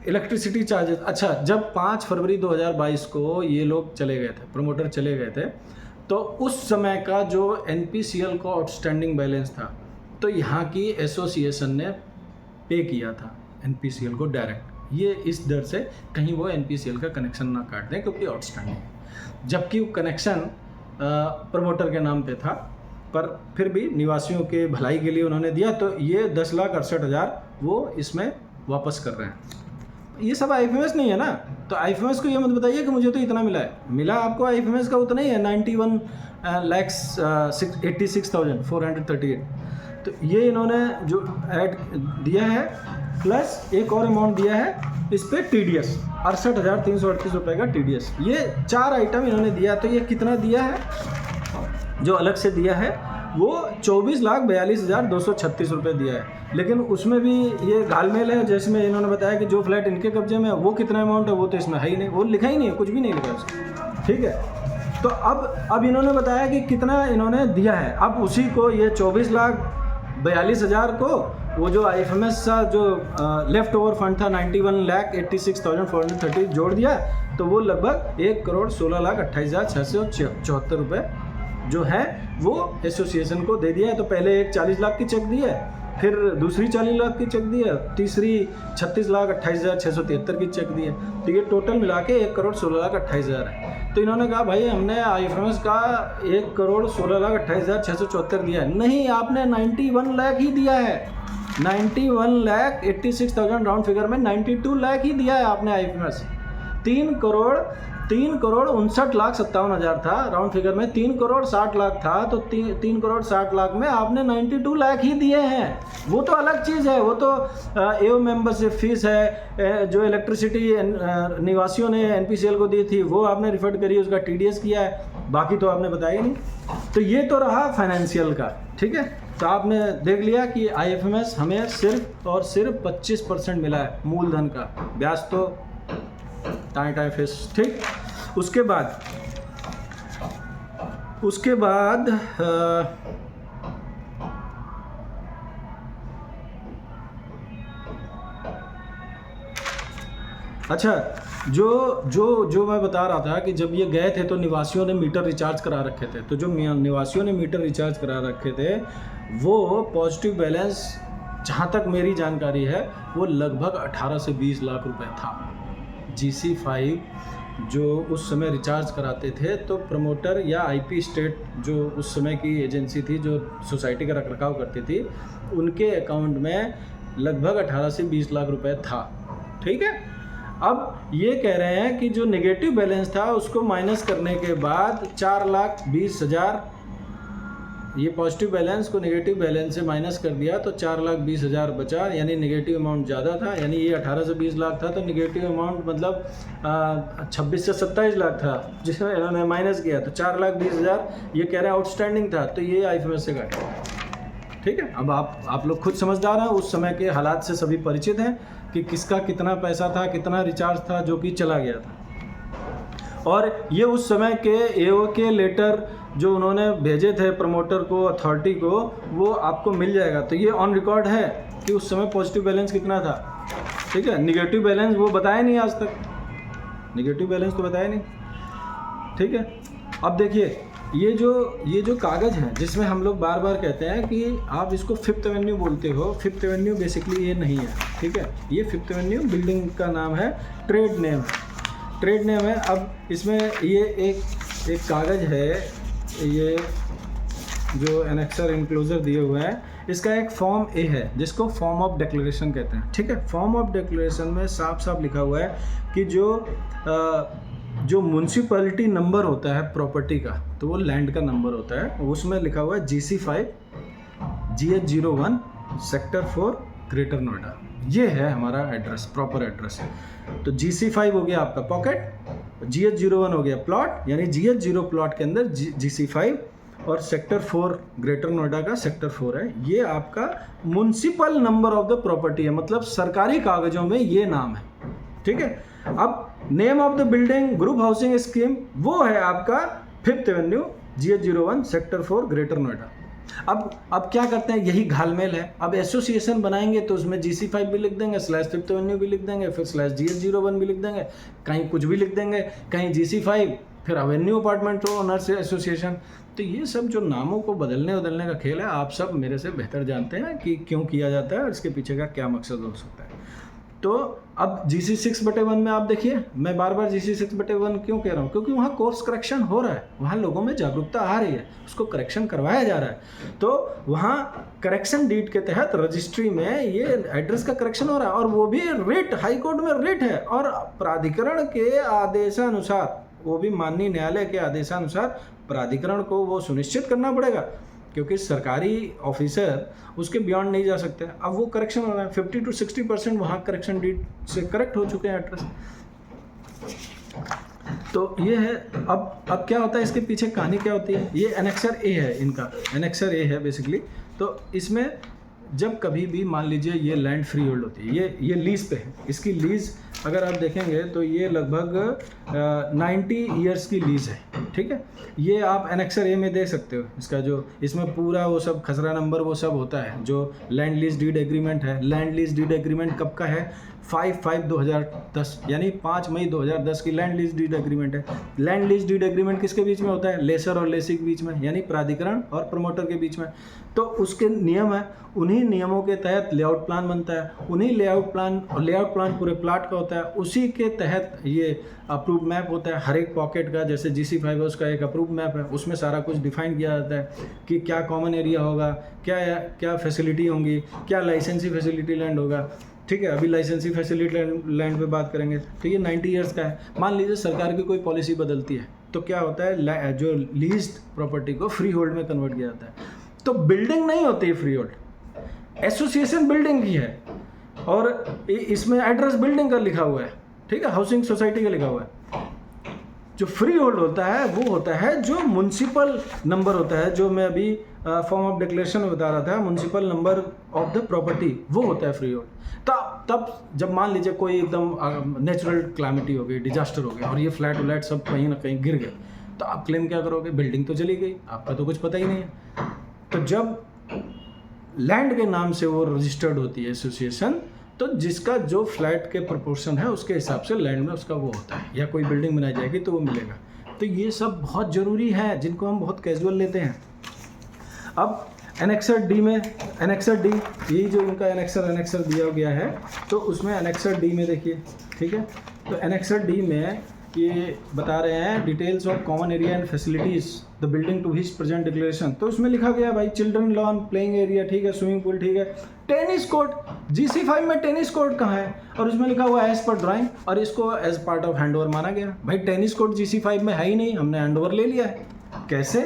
इलेक्ट्रिसिटी चार्जेस। अच्छा, जब 5 फरवरी 2022 को ये लोग चले गए थे, प्रमोटर चले गए थे, तो उस समय का जो NPCL को आउटस्टैंडिंग बैलेंस था, तो यहाँ की एसोसिएशन ने पे किया था NPCL को डायरेक्ट, ये इस डर से कहीं वो NPCL का कनेक्शन ना काट दें क्योंकि आउटस्टैंडिंग है, जबकि वो कनेक्शन प्रमोटर के नाम पे था, पर फिर भी निवासियों के भलाई के लिए उन्होंने दिया, तो ये 10,68,000 वो इसमें वापस कर रहे हैं। ये सब IFMS नहीं है ना, तो IFMS को ये मत बताइए कि मुझे तो इतना मिला है, मिला आपको IFMS का उतना ही है, 91,86,438। तो ये इन्होंने जो ऐड दिया है प्लस एक और अमाउंट दिया है इस पर TDS, 68,338 रुपये का TDS, ये 4 आइटम इन्होंने दिया। तो ये कितना दिया है जो अलग से दिया है, वो 24,42,236 रुपये दिया है। लेकिन उसमें भी ये घालमेल है, जिसमें इन्होंने बताया कि जो फ्लैट इनके कब्जे में है वो कितना अमाउंट है वो तो इसमें है ही नहीं, वो लिखा ही नहीं है, कुछ भी नहीं लिखा उसका। ठीक है, तो अब इन्होंने बताया कि कितना इन्होंने दिया है। अब उसी को ये 24,42,000 को वो जो IFMS का जो लेफ्ट ओवर फंड था 91,86,430 जोड़ दिया, तो वो लगभग 1,16,28,674 रुपये जो है वो एसोसिएशन को दे दिया है। तो पहले एक 40 लाख की चेक दी है, फिर दूसरी 40 लाख की चेक दी है, तीसरी 36,28,673 की चेक दी है। तो ये टोटल मिला के 1,16,28,000 है। तो इन्होंने कहा भाई हमने IFMS का 1,16,28,674 दिया है। नहीं, आपने 91 लाख ही दिया है। 91,86,000 राउंड फिगर में 92 लाख ही दिया है आपने IFMS। 3,59,57,000 था राउंड फिगर में, 3,60,00,000 था, तो 3,60,00,000 में आपने 92 लाख ही दिए हैं। वो तो अलग चीज़ है, वो तो AO मेंबरशिप फीस है, जो इलेक्ट्रिसिटी निवासियों ने NPCL को दी थी वो आपने रिफंड करी, उसका TDS किया है, बाकी तो आपने बताया नहीं। तो ये तो रहा फाइनेंशियल का, ठीक है। तो आपने देख लिया कि IFMS हमें सिर्फ और सिर्फ 25% मिला है मूलधन का, ब्याज तो टाइम फेस, ठीक। उसके बाद अच्छा, जो मैं बता रहा था कि जब ये गए थे तो निवासियों ने मीटर रिचार्ज करा रखे थे। तो जो निवासियों ने मीटर रिचार्ज करा रखे थे वो पॉजिटिव बैलेंस, जहाँ तक मेरी जानकारी है, वो लगभग 18 से 20 लाख रुपए था। GC5 जो उस समय रिचार्ज कराते थे, तो प्रमोटर या IP स्टेट जो उस समय की एजेंसी थी जो सोसाइटी का रखरखाव करती थी, उनके अकाउंट में लगभग 18 से 20 लाख रुपए था, ठीक है। अब ये कह रहे हैं कि जो नेगेटिव बैलेंस था उसको माइनस करने के बाद 4,20,000, ये पॉजिटिव बैलेंस को नेगेटिव बैलेंस से माइनस कर दिया तो 4,20,000 बचा, यानी नेगेटिव अमाउंट ज़्यादा था। यानी ये 18 से 20 लाख था तो नेगेटिव अमाउंट मतलब 26 से 27 लाख था, जिसमें इन्होंने माइनस किया तो 4,20,000 ये कह रहे हैं आउटस्टैंडिंग था, तो ये IFMS से काटा, ठीक है। अब आप लोग खुद समझदार हैं, उस समय के हालात से सभी परिचित हैं कि किसका कितना पैसा था, कितना रिचार्ज था जो कि चला गया था। और ये उस समय के AO के लेटर जो उन्होंने भेजे थे प्रमोटर को, अथॉरिटी को, वो आपको मिल जाएगा। तो ये ऑन रिकॉर्ड है कि उस समय पॉजिटिव बैलेंस कितना था, ठीक है। निगेटिव बैलेंस वो बताया नहीं आज तक, निगेटिव बैलेंस तो बताया नहीं, ठीक है। अब देखिए ये जो कागज़ है जिसमें हम लोग बार बार कहते हैं कि आप इसको 5th एवेन्यू बोलते हो, 5th एवेन्यू बेसिकली ये नहीं है, ठीक है। ये 5th एवेन्यू बिल्डिंग का नाम है, ट्रेड नेम है। अब इसमें ये एक कागज़ है, ये जो एनेक्सर इनक्लोजर दिए हुए हैं, इसका एक फॉर्म A है जिसको फॉर्म ऑफ डिक्लेरेशन कहते हैं, ठीक है। फॉर्म ऑफ डिक्लेरेशन में साफ साफ लिखा हुआ है कि जो म्यूनसिपैलिटी नंबर होता है प्रॉपर्टी का, तो वो लैंड का नंबर होता है, उसमें लिखा हुआ है GC5 GH01 sector 4 greater Noida. ये है हमारा एड्रेस, प्रॉपर एड्रेस। तो GC5 हो गया आपका पॉकेट, GH01 हो गया प्लॉट, यानी GH0 प्लॉट के अंदर GC5 और सेक्टर 4 ग्रेटर नोएडा का सेक्टर 4 है। ये आपका municipal number of the property है, मतलब सरकारी कागजों में ये नाम है, ठीक है। अब name of the building group housing scheme, वो है आपका 5th Avenue GH01 sector 4 greater Noida. अब क्या करते हैं, यही घालमेल है। अब एसोसिएशन बनाएंगे तो उसमें GC5 भी लिख देंगे, /5th एवेन्यू भी लिख देंगे, फिर /GH01 भी लिख देंगे, कहीं कुछ भी लिख देंगे, कहीं GC5 फिर एवेन्यू अपार्टमेंट ओनर्स एसोसिएशन। तो ये सब जो नामों को बदलने का खेल है, आप सब मेरे से बेहतर जानते हैं कि क्यों किया जाता है और इसके पीछे का क्या मकसद हो सकता है। तो अब GC6/1 में आप देखिए, मैं बार बार GC6/1 क्यों कह रहा हूँ, क्योंकि वहाँ कोर्स करेक्शन हो रहा है, वहाँ लोगों में जागरूकता आ रही है, उसको करेक्शन करवाया जा रहा है। तो वहाँ करेक्शन डीड के तहत रजिस्ट्री में ये एड्रेस का करेक्शन हो रहा है, और वो भी रिट, हाई कोर्ट में रिट है, और प्राधिकरण के आदेशानुसार, वो भी माननीय न्यायालय के आदेशानुसार प्राधिकरण को वो सुनिश्चित करना पड़ेगा, क्योंकि सरकारी ऑफिसर उसके बियॉन्ड नहीं जा सकते। अब वो करेक्शन हो रहा है, 50 to 60% वहाँ करेक्शन डीड से करेक्ट हो चुके हैं एड्रेस। तो ये है। अब क्या होता है, इसके पीछे कहानी क्या होती है। ये एनेक्सर A है, इनका एनेक्सर A है बेसिकली। तो इसमें जब कभी भी मान लीजिए ये लैंड फ्री होल्ड होती है, ये लीज पे है, इसकी लीज अगर आप देखेंगे तो ये लगभग 90 ईयर्स की लीज है, ठीक है। ये आप एनेक्सर A में देख सकते हो, इसका जो इसमें पूरा वो सब खसरा नंबर वो सब होता है, जो लैंड लीज डीड एग्रीमेंट है। लैंड लीज डीड एग्रीमेंट कब का है, 5/5/2010 यानी 5 मई 2010 की लैंड लीज डीड एग्रीमेंट है। लैंड लीज डीड एग्रीमेंट किसके बीच में होता है? लेसर और लेसी के बीच में, यानी प्राधिकरण और प्रमोटर के बीच में। तो उसके नियम है, उन्हीं नियमों के तहत लेआउट प्लान बनता है, उन्हीं लेआउट प्लान पूरे प्लाट का होता है, उसी के तहत ये अप्रूव मैप होता है हर एक पॉकेट का। जैसे GC5 है उसका एक अप्रूव मैप है, उसमें सारा कुछ डिफाइन किया जाता है कि क्या कॉमन एरिया होगा, क्या फैसिलिटी होंगी, क्या लाइसेंसी फैसिलिटी लैंड होगा। ठीक है, अभी लाइसेंसी फैसिलिटी लैंड पे बात करेंगे। तो ये 90 ईयर्स का है। मान लीजिए सरकार की कोई पॉलिसी बदलती है तो क्या होता है, जो लीज्ड प्रॉपर्टी को फ्री होल्ड में कन्वर्ट किया जाता है। तो बिल्डिंग नहीं होती है फ्री होल्ड, एसोसिएशन बिल्डिंग की है और इसमें एड्रेस बिल्डिंग का लिखा हुआ है, ठीक है, हाउसिंग सोसाइटी का लिखा हुआ है। जो फ्री होल्ड होता है वो होता है जो म्युनिसिपल नंबर होता है, जो मैं अभी फॉर्म ऑफ डिक्लेरेशन में बता रहा था, municipal number of the property, वो होता है फ्री होल्ड। तब जब मान लीजिए कोई एकदम नेचुरल क्लामिटी हो गई, डिजास्टर हो गया और ये फ्लैट व्लैट सब कहीं ना कहीं गिर गए, तो आप क्लेम क्या करोगे? बिल्डिंग तो चली गई, आपका तो कुछ पता ही नहीं है। तो जब लैंड के नाम से वो रजिस्टर्ड होती है एसोसिएशन, तो जिसका जो फ्लैट के प्रोपोर्शन है उसके हिसाब से लैंड में उसका वो होता है, या कोई बिल्डिंग बनाई जाएगी तो वो मिलेगा। तो ये सब बहुत ज़रूरी है जिनको हम बहुत कैजुअल लेते हैं। अब एनेक्सर डी में, एनेक्सर डी, यही जो इनका एनेक्सर दिया गया है, तो उसमें एनेक्सर डी में देखिए, ठीक है, तो एनेक्सर डी में ये बता रहे हैं details of common area and facilities the building to his present declaration. तो उसमें लिखा गया भाई चिल्ड्रन लॉन, प्लेइंग एरिया, ठीक है, स्विमिंग पूल, ठीक है, टेनिस कोर्ट। GC5 में टेनिस कोर्ट कहाँ है? और उसमें लिखा हुआ है एज पर ड्राइंग, और इसको एज पार्ट ऑफ हैंडओवर माना गया। भाई टेनिस कोर्ट GC5 में है ही नहीं, हमने हैंडओवर ले लिया है, कैसे?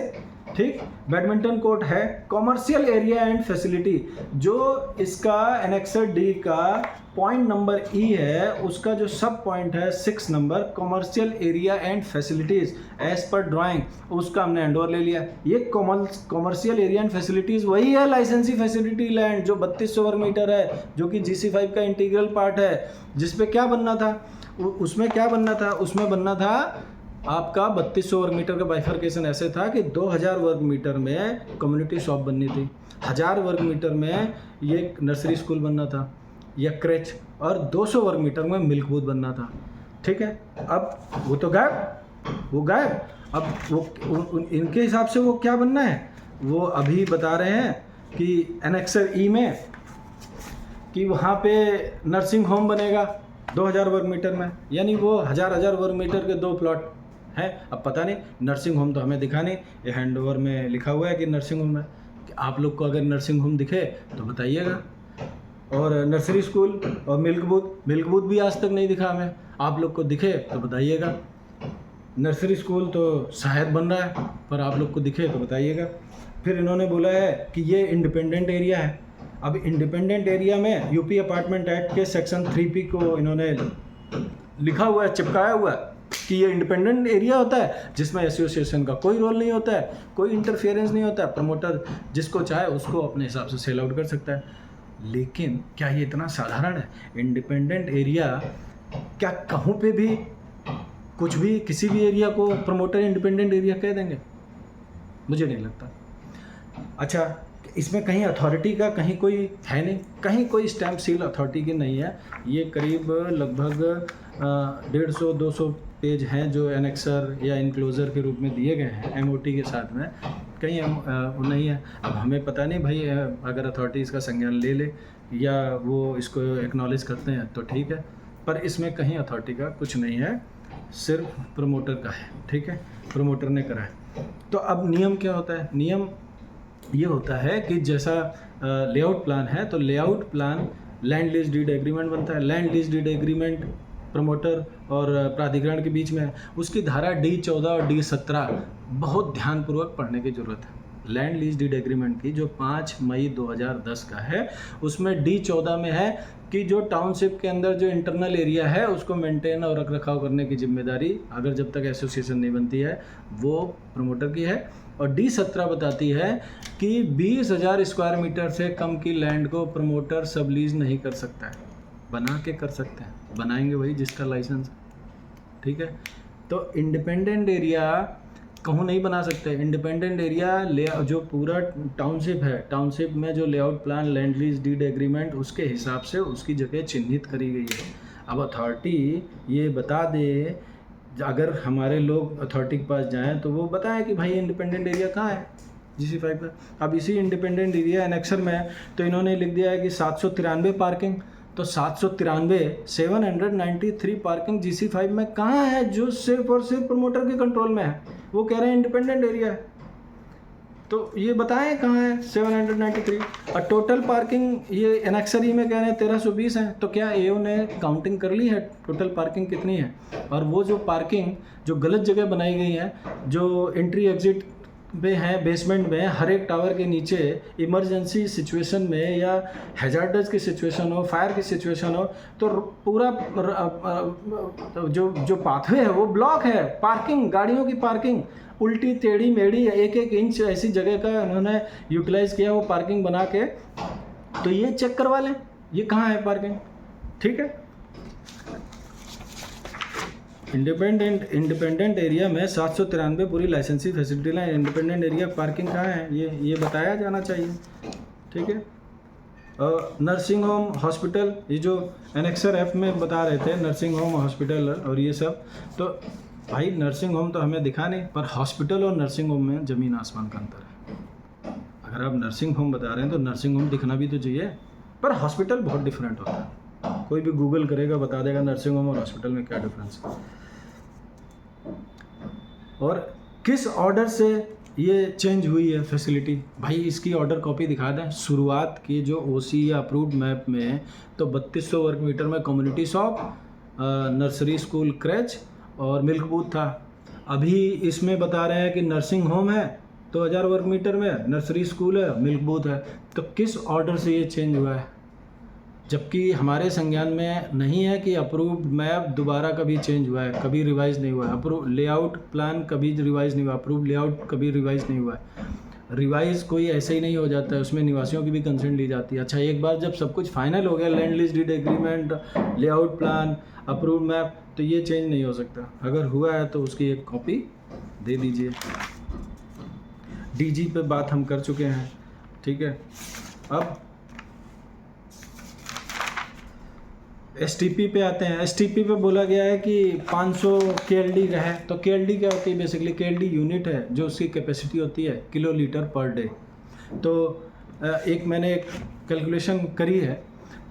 ठीक, बैडमिंटन कोर्ट है। कॉमर्शियल एरिया एंड फैसिलिटी, जो इसका एनेक्सर डी का पॉइंट नंबर ई है, उसका जो सब पॉइंट है 6 number, commercial area and facilities as per drawing, उसका हमने हैंडओवर ले लिया। ये कॉमर्शियल एरिया एंड फैसिलिटीज वही है लाइसेंसी फैसिलिटी लैंड, जो 3200 वर्ग मीटर है, जो कि GC5 का इंटीग्रल पार्ट है, जिसपे क्या बनना था? उसमें क्या बनना था? उसमें बनना था आपका 3200 वर्ग मीटर का बाइफर्केशन ऐसे था कि 2000 वर्ग मीटर में कम्युनिटी शॉप बननी थी, 1000 वर्ग मीटर में ये नर्सरी स्कूल बनना था या क्रेच, और 200 वर्ग मीटर में मिल्क बूथ बनना था। ठीक है, अब वो तो गायब। अब वो इनके हिसाब से वो क्या बनना है, वो अभी बता रहे हैं कि एनेक्सर ई में कि वहाँ पे नर्सिंग होम बनेगा 2000 वर्ग मीटर में, यानी वो हजार वर्ग मीटर के 2 प्लॉट है। अब पता नहीं, नर्सिंग होम तो हमें दिखा नहीं, ये हैंडओवर में लिखा हुआ है कि नर्सिंग होम है। कि आप लोग को अगर नर्सिंग होम दिखे तो बताइएगा। और नर्सरी स्कूल और मिल्क बूथ भी आज तक नहीं दिखा हमें, आप लोग को दिखे तो बताइएगा। नर्सरी स्कूल तो शायद बन रहा है, पर आप लोग को दिखे तो बताइएगा। फिर इन्होंने बोला है कि ये इंडिपेंडेंट एरिया है। अब इंडिपेंडेंट एरिया में यूपी अपार्टमेंट एक्ट के सेक्शन 3P को इन्होंने लिखा हुआ है, चिपकाया हुआ है कि ये इंडिपेंडेंट एरिया होता है जिसमें एसोसिएशन का कोई रोल नहीं होता है, कोई इंटरफेरेंस नहीं होता है, प्रमोटर जिसको चाहे उसको अपने हिसाब से सेल आउट कर सकता है। लेकिन क्या ये इतना साधारण है? इंडिपेंडेंट एरिया, क्या कहूँ पे भी कुछ भी किसी भी एरिया को प्रमोटर इंडिपेंडेंट एरिया कह देंगे? मुझे नहीं लगता। अच्छा, इसमें कहीं अथॉरिटी का कहीं कोई है नहीं, कहीं कोई स्टैम्प सील अथॉरिटी की नहीं है। ये करीब लगभग 150-200 पेज हैं जो एनेक्सर या इनक्लोजर के रूप में दिए गए हैं MOT के साथ में, कहीं नहीं है। अब हमें पता नहीं भाई, अगर अथॉरिटी इसका संज्ञान ले ले या वो इसको एक्नॉलेज करते हैं तो ठीक है, पर इसमें कहीं अथॉरिटी का कुछ नहीं है, सिर्फ प्रमोटर का है। ठीक है, प्रमोटर ने करा है। तो अब नियम क्या होता है? नियम ये होता है कि जैसा लेआउट प्लान है, तो layout plan land lease deed agreement बनता है। Land lease deed agreement promoter और प्राधिकरण के बीच में है। उसकी धारा D14 और D17 बहुत ध्यानपूर्वक पढ़ने की ज़रूरत है। लैंड लीज डीड एग्रीमेंट की जो 5 मई 2010 का है, उसमें D14 में है कि जो टाउनशिप के अंदर जो इंटरनल एरिया है उसको मेंटेन और रख रखाव करने की जिम्मेदारी, अगर जब तक एसोसिएशन नहीं बनती है, वो प्रमोटर की है। और D17 बताती है कि 20,000 स्क्वायर मीटर से कम की लैंड को प्रमोटर सबलीज नहीं कर सकता है। बना के कर सकते हैं, बनाएंगे वही जिसका लाइसेंस। ठीक है, तो इंडिपेंडेंट एरिया कहूँ नहीं बना सकते। इंडिपेंडेंट एरिया ले जो पूरा टाउनशिप है, टाउनशिप में जो layout plan, land lease deed agreement उसके हिसाब से उसकी जगह चिन्हित करी गई है। अब अथॉरिटी ये बता दे, अगर हमारे लोग अथॉरिटी के पास जाएं तो वो बताएं कि भाई इंडिपेंडेंट एरिया कहाँ है GC5 में। अब इसी इंडिपेंडेंट एरिया एनेक्सर में है तो इन्होंने लिख दिया है कि 793 पार्किंग, तो 793 पार्किंग GC5 में कहाँ है, जो सिर्फ और सिर्फ प्रमोटर के कंट्रोल में है। वो कह रहे हैं इंडिपेंडेंट एरिया है, तो ये बताएं कहाँ है 793। और टोटल पार्किंग ये एनेक्सर में कह रहे हैं 1320 है, तो क्या AO ने काउंटिंग कर ली है टोटल पार्किंग कितनी है? और वो जो पार्किंग जो गलत जगह बनाई गई है, जो एंट्री एग्जिट में है, बेसमेंट में, हर एक टावर के नीचे इमरजेंसी सिचुएशन में या हैजार्डस की सिचुएशन हो, फायर की सिचुएशन हो, तो पूरा जो पाथवे है वो ब्लॉक है। पार्किंग, गाड़ियों की पार्किंग उल्टी टेढ़ी मेढ़ी, एक एक इंच ऐसी जगह का उन्होंने यूटिलाइज़ किया वो पार्किंग बना के। तो ये चेक करवा लें ये कहाँ है पार्किंग, ठीक है। इंडिपेंडेंट एरिया में 793 पूरी लाइसेंसी फैसिलिटी है। इंडिपेंडेंट एरिया पार्किंग कहाँ है ये बताया जाना चाहिए, ठीक है। नर्सिंग होम, हॉस्पिटल, ये जो एनेक्सर F में बता रहे थे नर्सिंग होम, हॉस्पिटल और ये सब, तो भाई नर्सिंग होम तो हमें दिखा नहीं, पर हॉस्पिटल और नर्सिंग होम में ज़मीन आसमान का अंतर है। अगर आप नर्सिंग होम बता रहे हैं तो नर्सिंग होम दिखना भी तो चाहिए, पर हॉस्पिटल बहुत डिफरेंट होता है। कोई भी गूगल करेगा बता देगा नर्सिंग होम और हॉस्पिटल में क्या डिफरेंस है। और किस ऑर्डर से ये चेंज हुई है फैसिलिटी, भाई इसकी ऑर्डर कॉपी दिखा दें। शुरुआत की जो OC या अप्रूव्ड मैप में तो 3200 वर्ग मीटर में community shop, nursery school creche और मिल्क बूथ था। अभी इसमें बता रहे हैं कि नर्सिंग होम है तो 1000 वर्ग मीटर में, नर्सरी स्कूल है, मिल्क बूथ है। तो किस ऑर्डर से ये चेंज हुआ है? जबकि हमारे संज्ञान में नहीं है कि अप्रूव्ड मैप दोबारा कभी चेंज हुआ है, कभी रिवाइज नहीं हुआ है। अप्रूव लेआउट प्लान कभी रिवाइज नहीं हुआ, अप्रूव्ड लेआउट कभी रिवाइज नहीं हुआ है। रिवाइज कोई ऐसे ही नहीं हो जाता है, उसमें निवासियों की भी कंसेंट ली जाती है। अच्छा, एक बार जब सब कुछ फाइनल हो गया, land lease deed agreement, layout plan, approved map, तो ये चेंज नहीं हो सकता। अगर हुआ है तो उसकी एक कॉपी दे दीजिए। DG पे बात हम कर चुके हैं, ठीक है। अब STP पे आते हैं। STP पे बोला गया है कि 500 KLD का है। तो KLD क्या होती है? बेसिकली KLD यूनिट है जो उसकी कैपेसिटी होती है किलोलीटर पर डे। तो एक मैंने एक कैलकुलेशन करी है,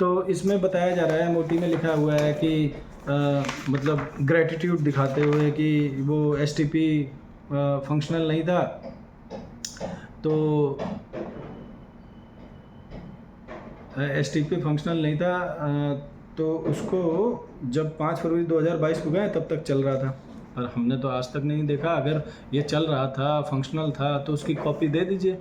तो इसमें बताया जा रहा है, MOT में लिखा हुआ है कि मतलब ग्रेटिट्यूड दिखाते हुए कि वो STP फंक्शनल नहीं था, तो STP फंक्शनल नहीं था, तो उसको जब 5 फरवरी 2022 को गए तब तक चल रहा था, और हमने तो आज तक नहीं देखा। अगर ये चल रहा था, फंक्शनल था, तो उसकी कॉपी दे दीजिए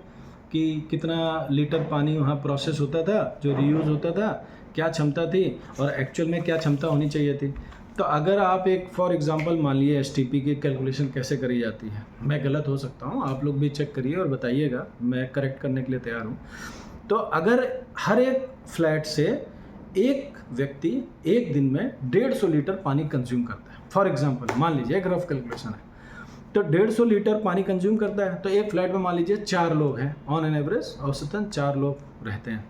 कि कितना लीटर पानी वहाँ प्रोसेस होता था, जो रीयूज़ होता था, क्या क्षमता थी और एक्चुअल में क्या क्षमता होनी चाहिए थी। तो अगर आप एक फॉर एग्जांपल मान लिए STP की कैलकुलेशन कैसे करी जाती है, मैं गलत हो सकता हूँ, आप लोग भी चेक करिए और बताइएगा, मैं करेक्ट करने के लिए तैयार हूँ। तो अगर हर एक फ्लैट से एक व्यक्ति एक दिन में 150 लीटर पानी कंज्यूम करता है, फॉर एग्जांपल मान लीजिए, एक रफ कैलकुलेशन है, तो 150 लीटर पानी कंज्यूम करता है, तो एक फ्लैट में मान लीजिए 4 लोग हैं, ऑन एन एवरेज औसतन 4 लोग रहते हैं,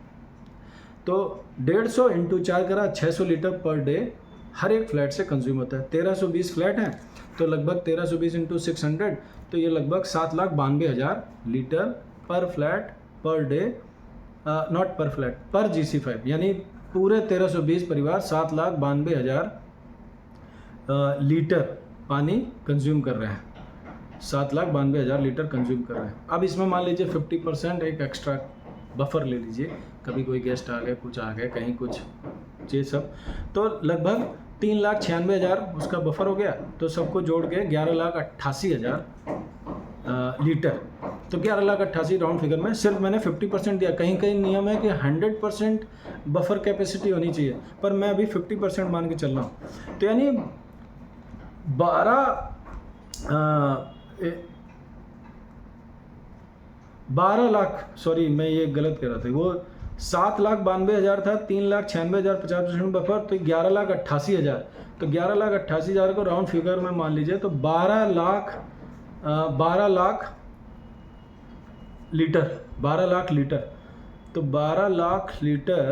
तो 150 इंटू 4 करा 600 लीटर पर डे हर एक फ्लैट से कंज्यूम होता है। 1320 फ्लैट हैं, तो लगभग 1320 इंटू 600, तो ये लगभग 7,92,000 लीटर पर फ्लैट पर डे, नॉट पर फ्लैट, पर GC5, यानी पूरे 1320 परिवार 7,92,000 लीटर पानी कंज्यूम कर रहे हैं, 7,92,000 लीटर कंज्यूम कर रहे हैं। अब इसमें मान लीजिए 50% एक एक्स्ट्रा बफर ले लीजिए, कभी कोई गेस्ट आ गए, कुछ आ गए, कहीं कुछ ये सब, तो लगभग 3,96,000 उसका बफर हो गया, तो सबको जोड़ के 11,88,000 लीटर। तो 11,88,000 राउंड फिगर में सिर्फ मैंने 50% दिया। कहीं कहीं नियम है कि 100% बफर कैपेसिटी होनी चाहिए, पर मैं अभी 50% मान के चल रहा हूँ। तो यानी 12 लाख, सॉरी मैं ये गलत कह रहा था, वो 7,92,000 था, 3,96,000 50% बफर, तो 11,88,000, तो 11,88,000 को राउंड फिगर में मान लीजिए, तो 12 लाख 12 लाख लीटर। तो 12 लाख लीटर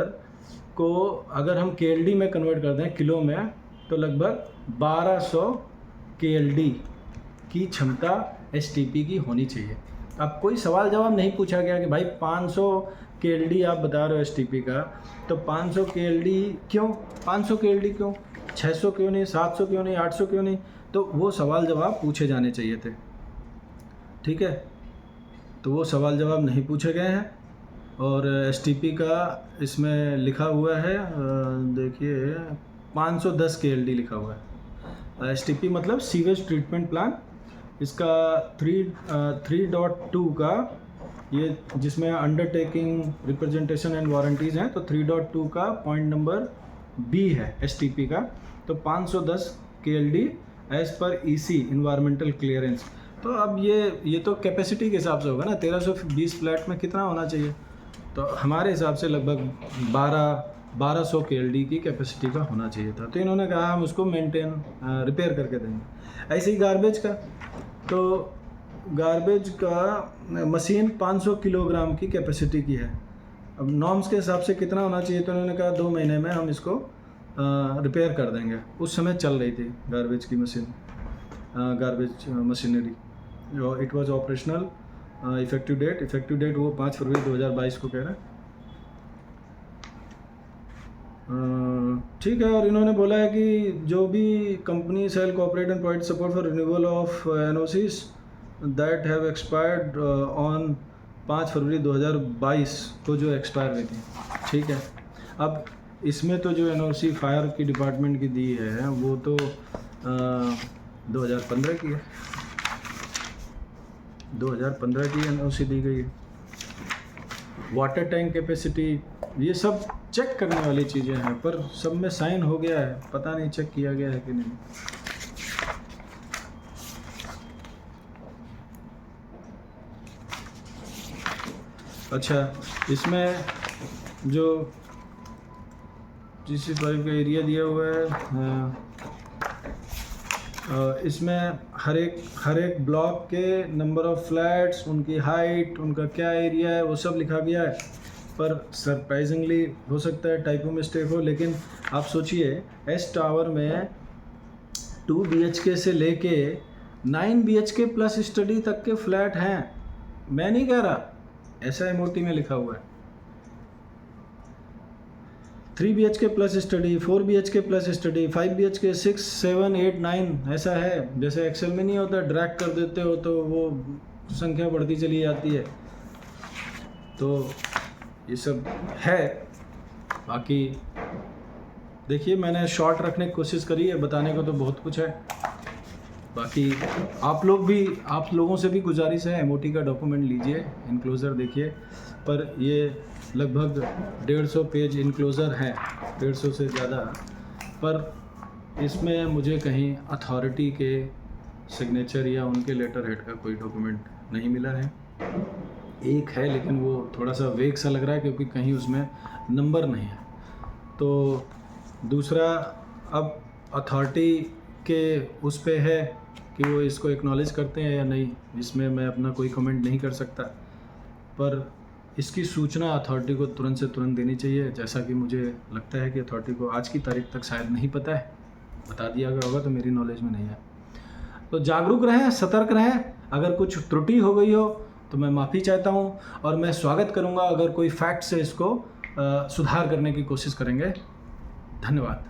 को अगर हम KLD में कन्वर्ट कर दें किलो में, तो लगभग 1200 KLD की क्षमता STP की होनी चाहिए। अब कोई सवाल जवाब नहीं पूछा गया कि भाई 500 KLD आप बता रहे हो STP का, तो 500 KLD क्यों, 500 KLD क्यों, 600 क्यों नहीं, 700 क्यों नहीं, 800 क्यों नहीं, तो वो सवाल जवाब पूछे जाने चाहिए थे। ठीक है, तो वो सवाल जवाब नहीं पूछे गए हैं। और STP का इसमें लिखा हुआ है, देखिए 510 KLD लिखा हुआ है। STP मतलब सीवेज ट्रीटमेंट प्लान। इसका 3.2 का ये जिसमें अंडरटेकिंग, रिप्रेजेंटेशन एंड वारंटीज़ हैं, तो 3.2 का पॉइंट नंबर B है STP का। तो 510 KLD as per EC environmental clearance. तो अब ये तो कैपेसिटी के हिसाब से होगा ना, 1320 फ्लैट में कितना होना चाहिए, तो हमारे हिसाब से लगभग 1200 KLD की कैपेसिटी का होना चाहिए था। तो इन्होंने कहा हम उसको मेंटेन रिपेयर करके देंगे। ऐसे ही गार्बेज का, तो गार्बेज का मशीन 500 किलोग्राम की कैपेसिटी की है। अब नॉर्म्स के हिसाब से कितना होना चाहिए, तो उन्होंने कहा 2 महीने में हम इसको रिपेयर कर देंगे। उस समय चल रही थी गार्बेज की मशीन, गार्बेज मशीनरी जो it was operational. Effective date वो 5 फरवरी 2022 को कह रहे हैं। ठीक है, और इन्होंने बोला है कि जो भी company shall cooperate and provide support for renewal of NOCs that have expired on 5 February 2022 को जो एक्सपायर हुई थी। ठीक है, अब इसमें तो जो NOC फायर की डिपार्टमेंट की दी है वो तो 2015 की है, 2015 की NOC दी गई है। वाटर टैंक कैपेसिटी, ये सब चेक करने वाली चीज़ें हैं, पर सब में साइन हो गया है, पता नहीं चेक किया गया है कि नहीं। अच्छा, इसमें जो GC5 का एरिया दिया हुआ है, इसमें हर एक ब्लॉक के नंबर ऑफ़ फ्लैट्स, उनकी हाइट, उनका क्या एरिया है, वो सब लिखा गया है। पर सरप्राइजिंगली हो सकता है टाइपो मिस्टेक हो, लेकिन आप सोचिए S टावर में 2 BHK से लेके 9 BHK प्लस स्टडी तक के फ्लैट हैं। मैं नहीं कह रहा, ऐसा MOT में लिखा हुआ है। 3 BHK plus study, 4 BHK plus study, 5 BHK, 6, 7, 8, 9 ऐसा है। जैसे एक्सेल में नहीं होता, ड्रैग कर देते हो तो वो संख्या बढ़ती चली जाती है। तो ये सब है। बाकी देखिए, मैंने शॉर्ट रखने की कोशिश करी है, बताने को तो बहुत कुछ है। बाकी आप लोगों से भी गुजारिश है, MOT का डॉक्यूमेंट लीजिए, इनक्लोज़र देखिए। पर ये लगभग 150 पेज इनक्लोज़र है, 150 से ज़्यादा। पर इसमें मुझे कहीं अथॉरिटी के सिग्नेचर या उनके लेटर हेड का कोई डॉक्यूमेंट नहीं मिला है। एक है, लेकिन वो थोड़ा सा वेग सा लग रहा है क्योंकि कहीं उसमें नंबर नहीं है। तो दूसरा, अब अथॉरिटी के उस पे है कि वो इसको एक्नॉलेज करते हैं या नहीं, इसमें मैं अपना कोई कमेंट नहीं कर सकता। पर इसकी सूचना अथॉरिटी को तुरंत से तुरंत देनी चाहिए, जैसा कि मुझे लगता है कि अथॉरिटी को आज की तारीख तक शायद नहीं पता है। बता दिया गया होगा तो मेरी नॉलेज में नहीं है। तो जागरूक रहें, सतर्क रहें। अगर कुछ त्रुटि हो गई हो तो मैं माफ़ी चाहता हूँ, और मैं स्वागत करूँगा अगर कोई फैक्ट से इसको सुधार करने की कोशिश करेंगे। धन्यवाद।